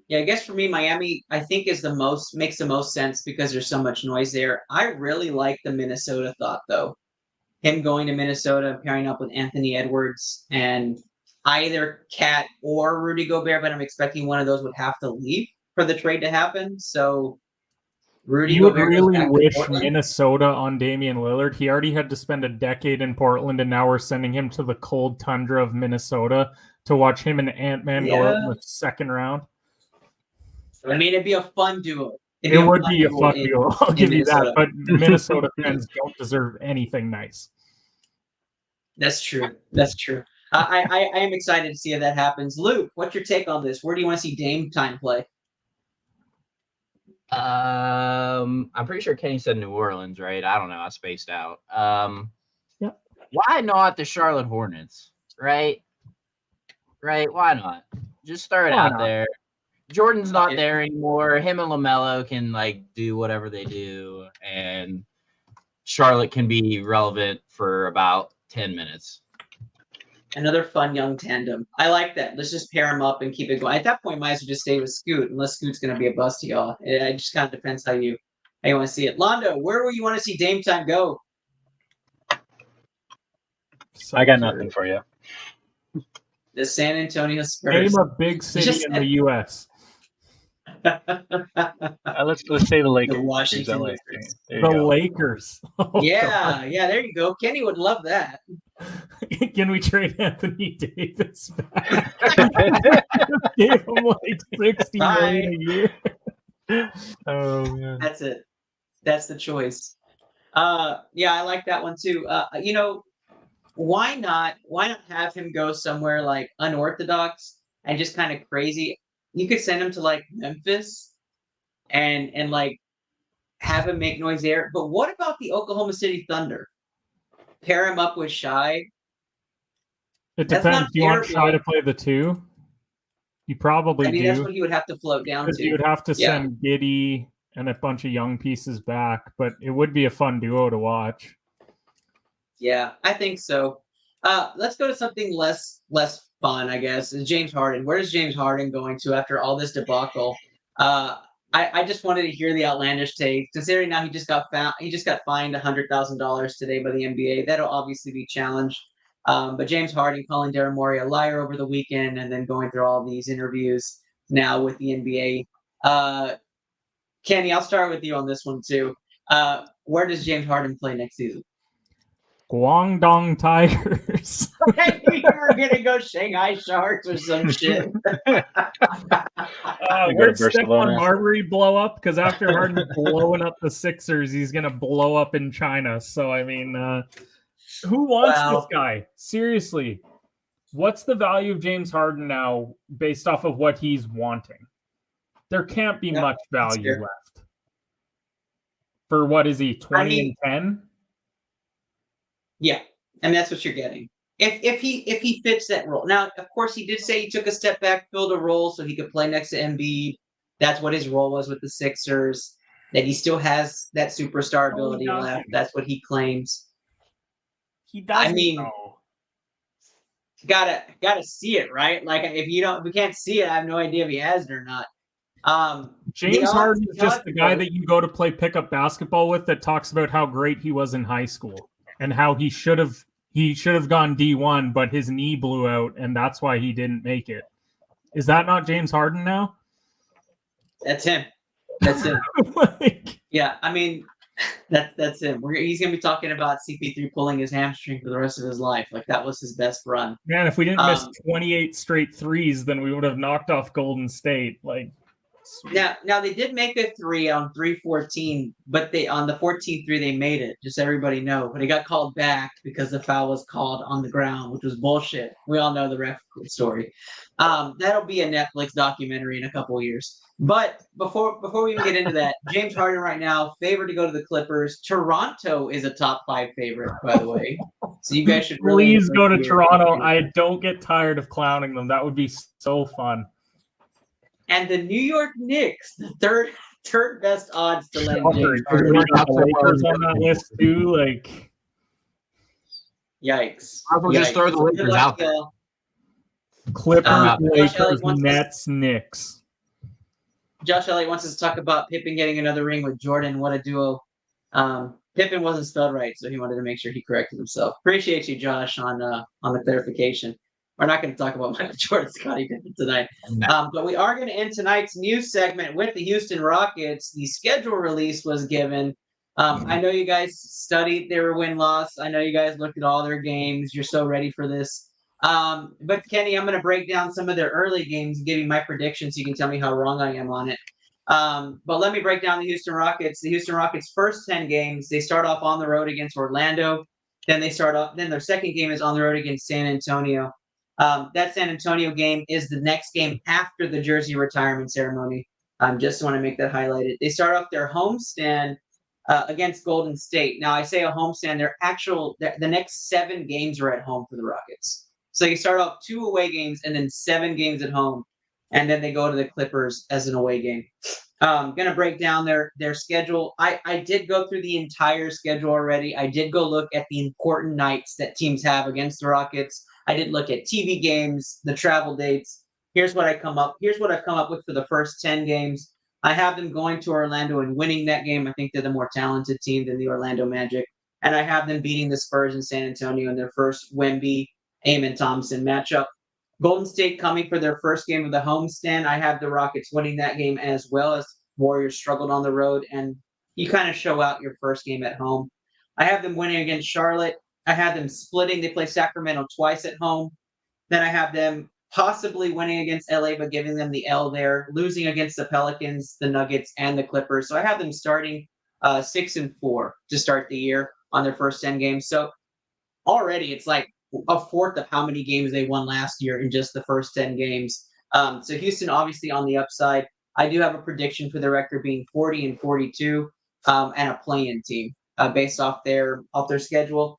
Yeah, I guess for me, Miami, I think makes the most sense because there's so much noise there. I really like the Minnesota thought, though. Him going to Minnesota and pairing up with Anthony Edwards and either Cat or Rudy Gobert, but I'm expecting one of those would have to leave for the trade to happen. So Rudy You would Gobert really wish Minnesota on Damian Lillard. He already had to spend a decade in Portland, and now we're sending him to the cold tundra of Minnesota to watch him and Ant-Man go out in the second round. I mean, it'd be a fun duo. It would be a fun duo. I'll give you that. But Minnesota fans don't deserve anything nice. That's true. I am excited to see how that happens. Luke, what's your take on this? Where do you want to see Dame time play? I'm pretty sure Kenny said New Orleans, right? I don't know. I spaced out. Yep. Why not the Charlotte Hornets? Right? Right? Why not? Just throw it out there. Jordan's not there anymore. Him and LaMelo can like do whatever they do, and Charlotte can be relevant for about 10 minutes. Another fun young tandem. I like that. Let's just pair them up and keep it going. At that point, might as well just stay with Scoot, unless Scoot's going to be a bust to y'all. It just kind of depends how you want to see it. Londo, where will you want to see Dame Time go? I got nothing for you. The San Antonio Spurs. Name a big city in the U.S. Let's say the Lakers. The Washington LA. The Lakers. Oh, yeah, there you go. Kenny would love that. Can we trade Anthony Davis back? Give him like $60 million a year. Oh man, that's it. That's the choice. Yeah, I like that one too. Why not have him go somewhere like unorthodox and just kind of crazy? You could send him to like Memphis and like have him make noise there. But what about the Oklahoma City Thunder? Pair him up with Shai. It depends. Do you want Shai to play the 2? You probably do. That's what he would have to float down to. You would have to send Giddey and a bunch of young pieces back, but it would be a fun duo to watch. Yeah, I think so. Let's go to something less fun, I guess. James Harden. Where is James Harden going to after all this debacle? I just wanted to hear the outlandish take, considering now he just got fined $100,000 today by the NBA. That'll obviously be challenged. But James Harden calling Daryl Morey a liar over the weekend, and then going through all these interviews now with the NBA. Kenny, I'll start with you on this one too. Where does James Harden play next season? Guangdong Tigers. You were gonna go Shanghai Sharks or some shit. Where'd Stephon Marbury blow up? Because after Harden blowing up the Sixers, he's gonna blow up in China. So I mean, who wants this guy? Seriously, what's the value of James Harden now based off of what he's wanting? There can't be much value left. For what is he, 20 and 10? Yeah, and that's what you're getting. If he fits that role. Now, of course, he did say he took a step back, filled a role so he could play next to Embiid. That's what his role was with the Sixers. That he still has that superstar ability left. That's what he claims. He doesn't. I mean, gotta see it, right? Like if we can't see it, I have no idea if he has it or not. James Harden is just the guy that you go to play pickup basketball with that talks about how great he was in high school and how he should have gone D1, but his knee blew out and that's why he didn't make it. Is that not James Harden now? That's him. Yeah, I mean, that's him. He's gonna be talking about CP3 pulling his hamstring for the rest of his life. Like that was his best run. Man, if we didn't miss 28 straight threes, then we would have knocked off Golden State. Like now they did make a 3 on 3-14, but on the 14th 3 they made it. Just so everybody know, but it got called back because the foul was called on the ground, which was bullshit. We all know the ref story. That'll be a Netflix documentary in a couple of years. But before we even get into that, James Harden right now favored to go to the Clippers. Toronto is a top 5 favorite, by the way. So you guys should really please go to Toronto. I don't get tired of clowning them. That would be so fun. And the New York Knicks, the third best odds to land James Harden. Lakers on that list too. Like, yikes! I'll just throw the Lakers out there. Clippers, Lakers, Nets, Knicks. Josh Elliott wants us to talk about Pippen getting another ring with Jordan. What a duo! Pippen wasn't spelled right, so he wanted to make sure he corrected himself. Appreciate you, Josh, on the clarification. We're not going to talk about Michael Jordan, Scottie Pippen tonight. No. But we are going to end tonight's news segment with the Houston Rockets. The schedule release was given. I know you guys studied their win-loss. I know you guys looked at all their games. You're so ready for this. But Kenny, I'm going to break down some of their early games and give you my predictions so you can tell me how wrong I am on it. But let me break down the Houston Rockets. The Houston Rockets' first 10 games, they start off on the road against Orlando. Then their second game is on the road against San Antonio. That San Antonio game is the next game after the jersey retirement ceremony. Just want to make that highlighted. They start off their homestand against Golden State. Now, I say a homestand. The next 7 games are at home for the Rockets. So you start off 2 away games and then 7 games at home, and then they go to the Clippers as an away game. Gonna break down their schedule. I did go through the entire schedule already. I did go look at the important nights that teams have against the Rockets. I did look at TV games, the travel dates. Here's what I've come up with for the first 10 games. I have them going to Orlando and winning that game. I think they're the more talented team than the Orlando Magic. And I have them beating the Spurs in San Antonio in their first Wemby, Amen Thompson matchup. Golden State coming for their first game of the homestand. I have the Rockets winning that game as well, as Warriors struggled on the road, and you kind of show out your first game at home. I have them winning against Charlotte. I have them splitting. They play Sacramento twice at home. Then I have them possibly winning against LA, but giving them the L there, losing against the Pelicans, the Nuggets, and the Clippers. So I have them starting 6-4 to start the year on their first 10 games. So already it's like a fourth of how many games they won last year in just the first 10 games. So Houston obviously on the upside. I do have a prediction for the record being 40-42 and a play-in team based off their schedule.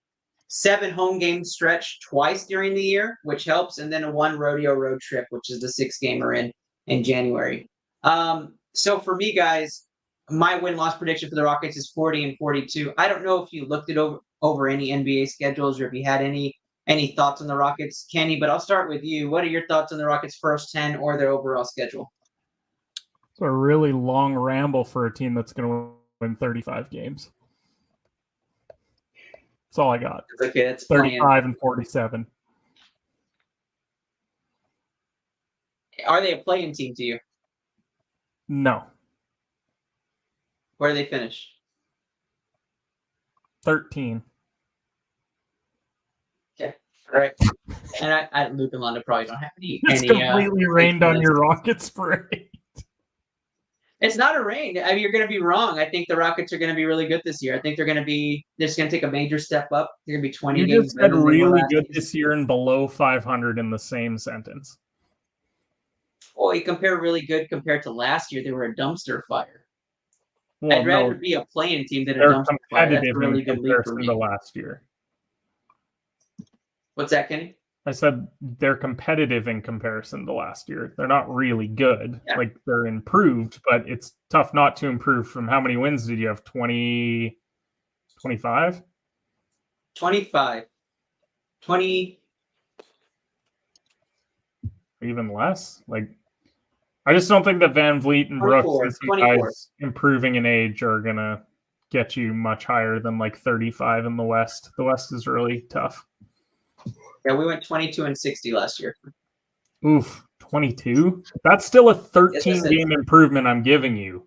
7 home games stretch twice during the year, which helps, and then a 1 rodeo road trip, which is the 6-gamer in January. So for me, guys, my win-loss prediction for the Rockets is 40-42. I don't know if you looked it over any NBA schedules or if you had any thoughts on the Rockets, Kenny, but I'll start with you. What are your thoughts on the Rockets' first 10 or their overall schedule? It's a really long ramble for a team that's going to win 35 games. That's all I got. Okay, that's 35 and 47. Are they a play-in team to you? No. Where do they finish? 13. Okay. All right. And Luke and London probably don't have It's completely rained on your Rockets parade. It's not a rain. I mean, you're going to be wrong. I think the Rockets are going to be really good this year. I think they're just going to take a major step up. They're going to be 20 games. You just said really good this year and below 500 in the same sentence. Well, you compare really good compared to last year. They were a dumpster fire. Well, I'd rather be a playing team than a dumpster fire. That's a really good league for me. The last year. What's that, Kenny? I said they're competitive in comparison to last year. They're not really good. Yeah. Like, they're improved, but it's tough not to improve from how many wins did you have? 20, 25? 25. 20. Even less? Like, I just don't think that Van Vliet and Brooks, as guys improving in age, are going to get you much higher than like 35 in the West. The West is really tough. Yeah, we went 22-60 last year. Oof, 22? That's still a 13-game improvement I'm giving you.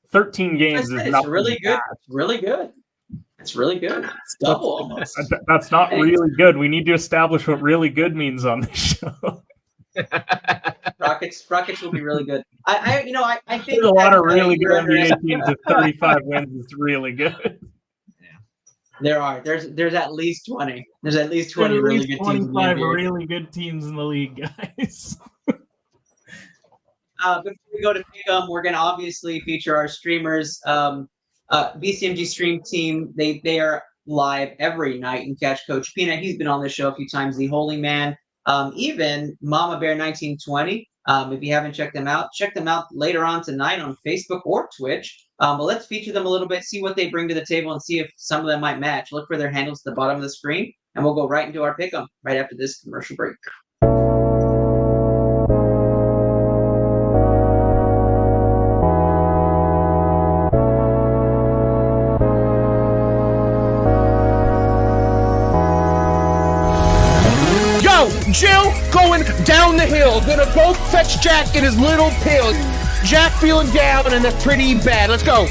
13 games is not really good. It's really good. It's really good. It's double almost. That's not really good. We need to establish what really good means on this show. Rockets will be really good. I think there's a lot of really good NBA teams with 35 wins. It's really good. There are. There's at least 20. There's at least 20 really good teams. 25 really good teams in the league, guys. Before we go to Pick Em, we're going to obviously feature our streamers. BCMG Stream Team, they are live every night and catch Coach Peanut. He's been on the show a few times. The Holy Man. Even Mama Bear 1920. If you haven't checked them out later on tonight on Facebook or Twitch. But let's feature them a little bit, see what they bring to the table, and see if some of them might match. Look for their handles at the bottom of the screen, and we'll go right into our Pick 'em right after this commercial break. Jill going down the hill, gonna go fetch Jack in his little pill. Jack feeling down and that's pretty bad. Let's go.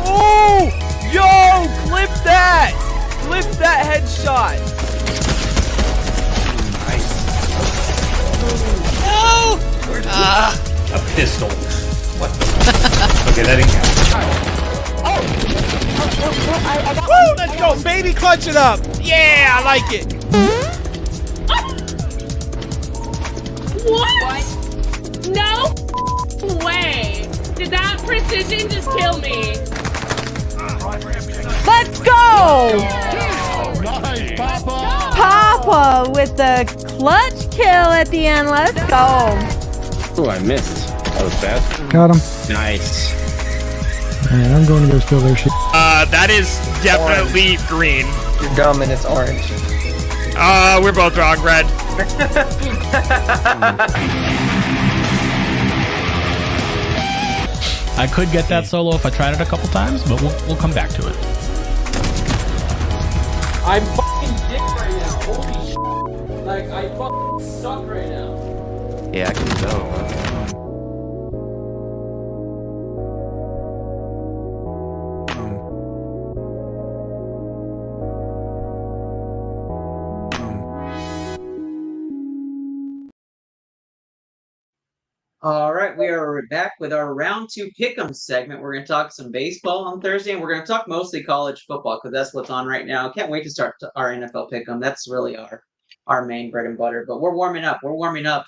Oh, yo, clip that headshot. Nice. No. A pistol. What the? Okay, that didn't count. Woo, let's go, baby, clutch it up. Yeah, I like it. What? No! Did that precision just kill me? Let's go! Nice, Papa. Papa with the clutch kill at the end. Let's go. Oh, I missed. That was bad. Got him. Nice. Man, I'm going to go steal their shit. That is definitely green. You're dumb and it's orange. We're both wrong, red. I could get that solo if I tried it a couple times, but we'll come back to it. I'm fucking dick right now. Holy shit. Like, I fucking suck right now. Yeah, I can tell. All right, we are back with our round 2 pick 'em segment. We're going to talk some baseball on Thursday, and we're going to talk mostly college football because that's what's on right now. Can't wait to start our NFL pick 'em. That's really our main bread and butter. But we're warming up.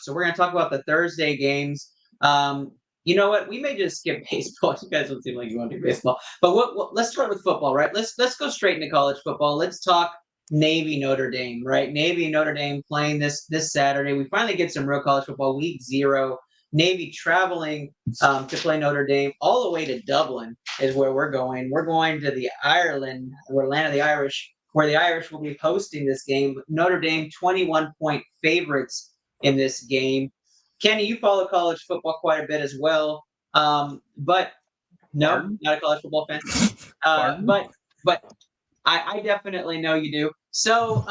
So we're going to talk about the Thursday games. You know what? We may just skip baseball. You guys don't seem like you want to do baseball. But let's start with football, right? Let's go straight into college football. Let's talk Navy Notre Dame, right? Navy and Notre Dame playing this Saturday. We finally get some real college football. Week 0. Navy traveling to play Notre Dame all the way to Dublin is where we're going. We're going to the Ireland, or land of the Irish, where the Irish will be hosting this game. Notre Dame 21-point favorites in this game. Kenny, you follow college football quite a bit as well, but no, not a college football fan. But I definitely know you do. So,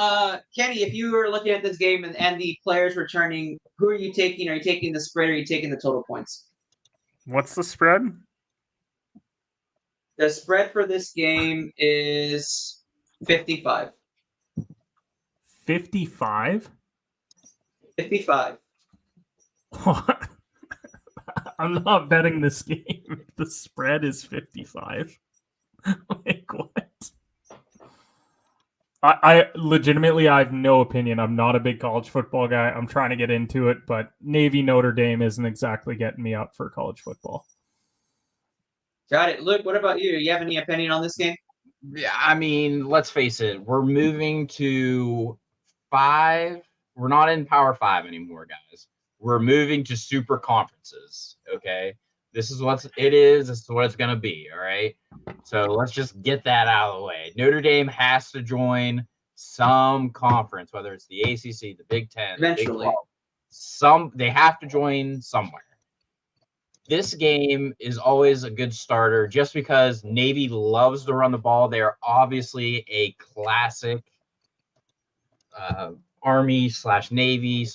Kenny, if you were looking at this game and the players returning, who are you taking? Are you taking the spread or are you taking the total points? What's the spread? The spread for this game is 55. 55? 55. I'm not betting this game if the spread is 55. Like, what? I legitimately, I have no opinion. I'm not a big college football guy. I'm trying to get into it, but Navy Notre Dame isn't exactly getting me up for college football. Got it. Luke, what about you? You have any opinion on this game? Yeah, I mean, let's face it. We're moving to 5. We're not in Power 5 anymore, guys. We're moving to super conferences, okay? This is what it is. This is what it's going to be, all right? So let's just get that out of the way. Notre Dame has to join some conference, whether it's the ACC, the Big Ten, eventually. Big 12. They have to join somewhere. This game is always a good starter just because Navy loves to run the ball. They're obviously a classic Army/Navy/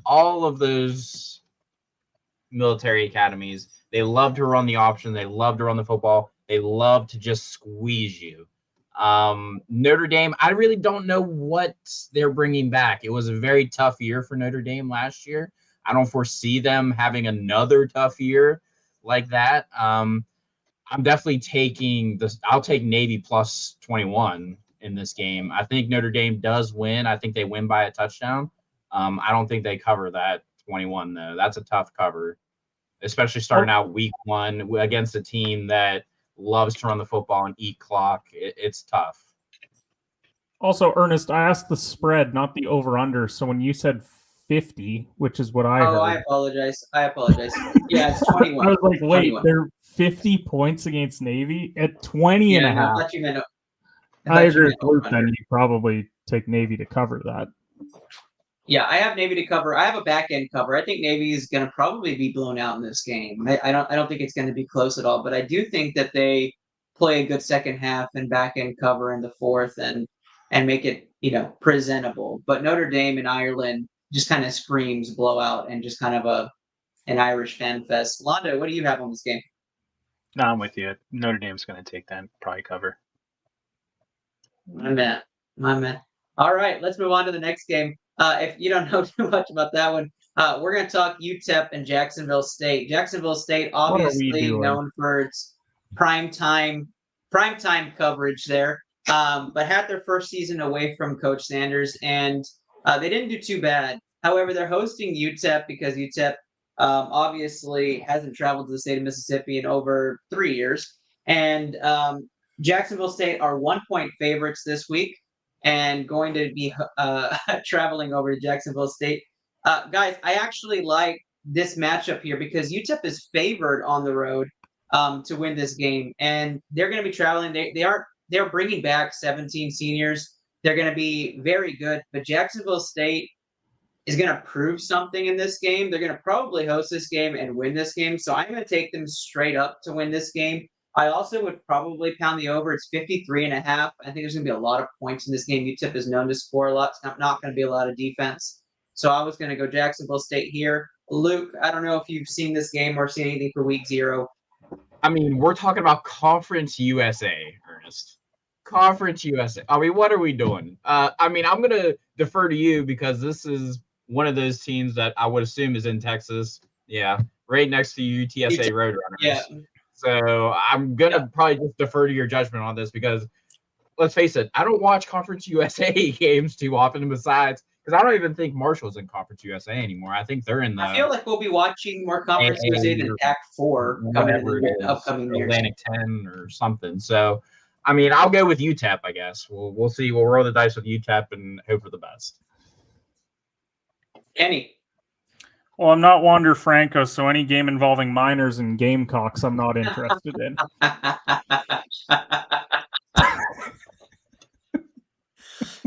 all of those military academies. They love to run the option. They love to run the football. They love to just squeeze you. Notre Dame, I really don't know what they're bringing back. It was a very tough year for Notre Dame last year. I don't foresee them having another tough year like that. I'm definitely taking this. I'll take Navy plus 21 in this game. I think Notre Dame does win. I think they win by a touchdown. I don't think they cover that 21, though. That's a tough cover, especially starting out week 1 against a team that loves to run the football and eat clock. It's tough. Also, Ernest, I asked the spread, not the over-under. So when you said 50, which is what I heard. I apologize. Yeah, it's 21. I was like, wait, 21. they're 50 points against Navy at 20 and a half. I thought you meant I agree with Luke, then you probably take Navy to cover that. Yeah, I have Navy to cover. I have a back end cover. I think Navy is going to probably be blown out in this game. I don't think it's going to be close at all. But I do think that they play a good second half and back end cover in the fourth and make it presentable. But Notre Dame and Ireland just kind of screams blowout and just kind of an Irish fan fest. Londo, what do you have on this game? No, I'm with you. Notre Dame's going to take that, probably cover. My man. All right, let's move on to the next game. If you don't know too much about that one, we're going to talk UTEP and Jacksonville State. Jacksonville State, obviously known for its primetime coverage there, but had their first season away from Coach Sanders, and they didn't do too bad. However, they're hosting UTEP because UTEP Obviously, hasn't traveled to the state of Mississippi in over 3 years. And Jacksonville State are 1-point favorites this week and going to be traveling over to Jacksonville State. Guys, I actually like this matchup here because UTEP is favored on the road to win this game, and they're going to be traveling. They're bringing back 17 seniors. They're going to be very good, but Jacksonville State is going to prove something in this game. They're going to probably host this game and win this game, so I'm going to take them straight up to win this game. I also would probably pound the over. It's 53.5. I think there's going to be a lot of points in this game. UTEP is known to score a lot. It's not going to be a lot of defense. So I was going to go Jacksonville State here. Luke, I don't know if you've seen this game or seen anything for week 0. I mean, we're talking about Conference USA, Ernest. Conference USA. I mean, what are we doing? I mean, I'm going to defer to you because this is one of those teams that I would assume is in Texas. Yeah, right next to UTSA Roadrunners. Yeah. So I'm going to probably just defer to your judgment on this because, let's face it, I don't watch Conference USA games too often besides because I don't even think Marshall's in Conference USA anymore. I think they're in the... I feel like we'll be watching more Conference USA than Act 4 coming in the upcoming years. Atlantic 10 or something. So, I mean, I'll go with UTEP, I guess. We'll see. We'll roll the dice with UTEP and hope for the best. Kenny. Well, I'm not Wander Franco, so any game involving minors and Gamecocks I'm not interested in.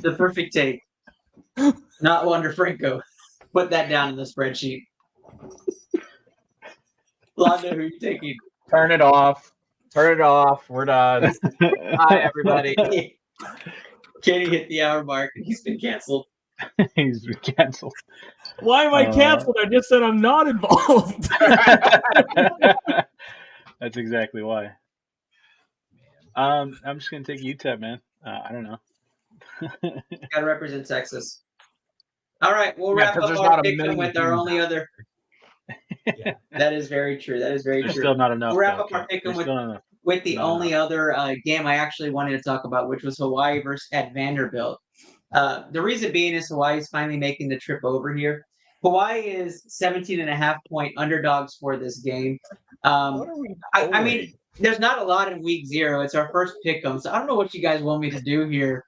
The perfect take. Not Wander Franco. Put that down in the spreadsheet. Londo, who are you taking? Turn it off. Turn it off. We're done. Bye, everybody. Kenny hit the hour mark. He's been canceled. He's been canceled. Why am I canceled? I just said I'm not involved. That's exactly why. I'm just gonna take UTEP, man. I don't know. Gotta represent Texas. All right, we'll wrap up our pick with our only other. Yeah, that is very true. That is very true. Still not enough. We'll wrap up our pick with the only other game I actually wanted to talk about, which was Hawaii versus at Vanderbilt. The reason being is Hawaii is finally making the trip over here. Hawaii is 17.5-point underdogs for this game. I mean, there's not a lot in week 0. It's our first pick 'em, so I don't know what you guys want me to do here.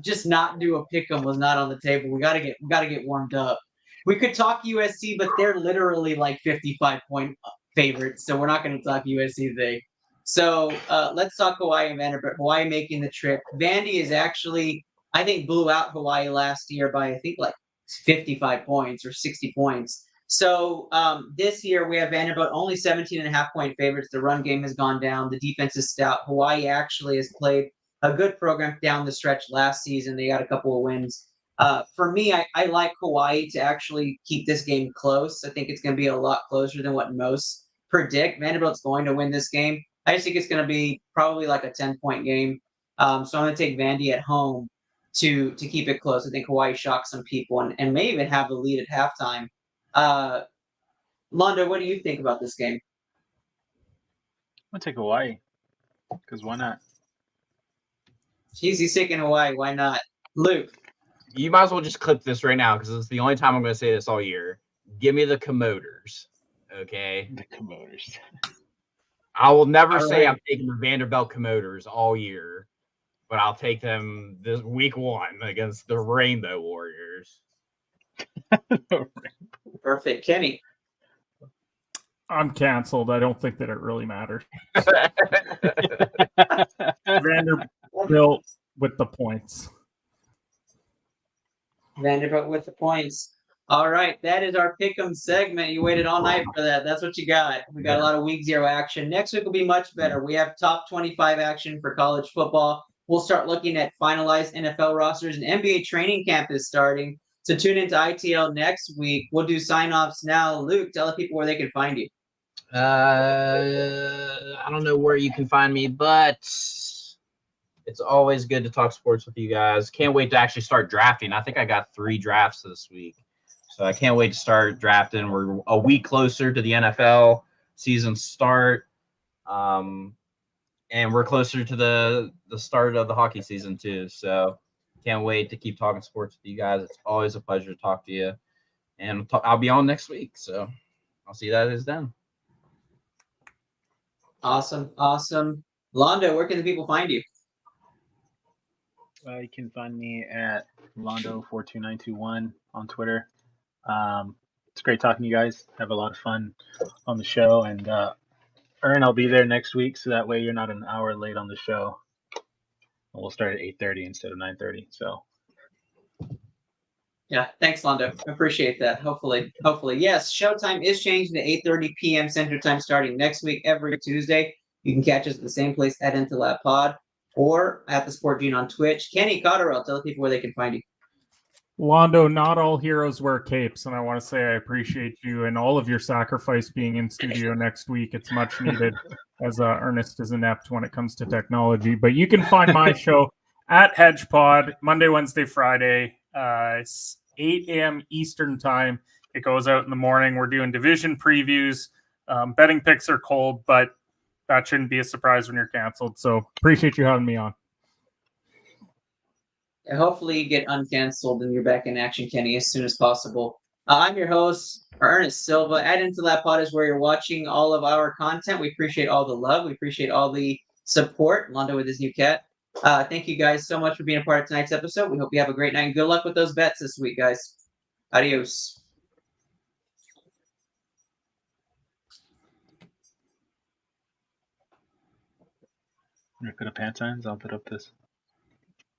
Just not do a pick 'em was not on the table. We gotta get warmed up. We could talk USC, but they're literally like 55-point favorites, so we're not going to talk USC today. So let's talk Hawaii and Vanderbilt. Hawaii making the trip. Vandy is actually, I think, blew out Hawaii last year by, I think, like 55 points or 60 points. So this year we have Vanderbilt only 17.5-point favorites. The run game has gone down. The defense is stout. Hawaii actually has played a good program down the stretch last season. They got a couple of wins. For me, I like Hawaii to actually keep this game close. I think it's going to be a lot closer than what most predict. Vanderbilt's going to win this game. I just think it's going to be probably like a 10-point game. So I'm going to take Vandy at home to keep it close. I think Hawaii shocks some people and may even have the lead at halftime. Londo, what do you think about this game? I'm going to take Hawaii because why not? Jeez, he's taking Hawaii. Why not? Luke. You might as well just clip this right now because it's the only time I'm going to say this all year. Give me the Commoders, okay? The Commoders. I will never say I'm taking the Vanderbilt Commoders all year, but I'll take them this week 1 against the Rainbow Warriors. Perfect. Kenny. I'm canceled. I don't think that it really matters. Vanderbilt with the points. Vanderbilt with the points. All right, that is our Pick'em segment. You waited all night for that. That's what you got. We got a lot of week 0 action. Next week will be much better. We have top 25 action for college football. We'll start looking at finalized NFL rosters, and NBA training camp is starting. So tune into ITL next week. We'll do sign-offs now. Luke, tell the people where they can find you. I don't know where you can find me, but it's always good to talk sports with you guys. Can't wait to actually start drafting. I think I got 3 drafts this week. So I can't wait to start drafting. We're a week closer to the NFL season start. And we're closer to the start of the hockey season too. So can't wait to keep talking sports with you guys. It's always a pleasure to talk to you. And I'll be on next week. So I'll see that it's done. Awesome. Londo, where can the people find you? You can find me at Londo42921 on Twitter. It's great talking to you guys. Have a lot of fun on the show. And Ern, I'll be there next week, so that way you're not an hour late on the show. And we'll start at 8:30 instead of 9:30. So. Yeah, thanks, Londo. Appreciate that. Hopefully. Yes, showtime is changing to 8:30 p.m. Central Time starting next week, every Tuesday. You can catch us at the same place at Into Lab Pod or at the Sport Gene on Twitch. Kenny Cotterell, tell the people where they can find you. Londo, not all heroes wear capes, and I want to say I appreciate you and all of your sacrifice being in studio next week. It's much needed, as Ernest is inept when it comes to technology. But you can find my show at HedgePod Monday, Wednesday, Friday. It's 8 a.m. Eastern time. It goes out in the morning. We're doing division previews. Betting picks are cold, but that shouldn't be a surprise when you're canceled. So appreciate you having me on. And hopefully you get uncanceled and you're back in action, Kenny, as soon as possible. I'm your host, Ernest Silva. At Into Lab Pod is where you're watching all of our content. We appreciate all the love. We appreciate all the support. Londo with his new cat. Thank you guys so much for being a part of tonight's episode. We hope you have a great night. And good luck with those bets this week, guys. Adios. I'm gonna put up hand signs. I'll put up this.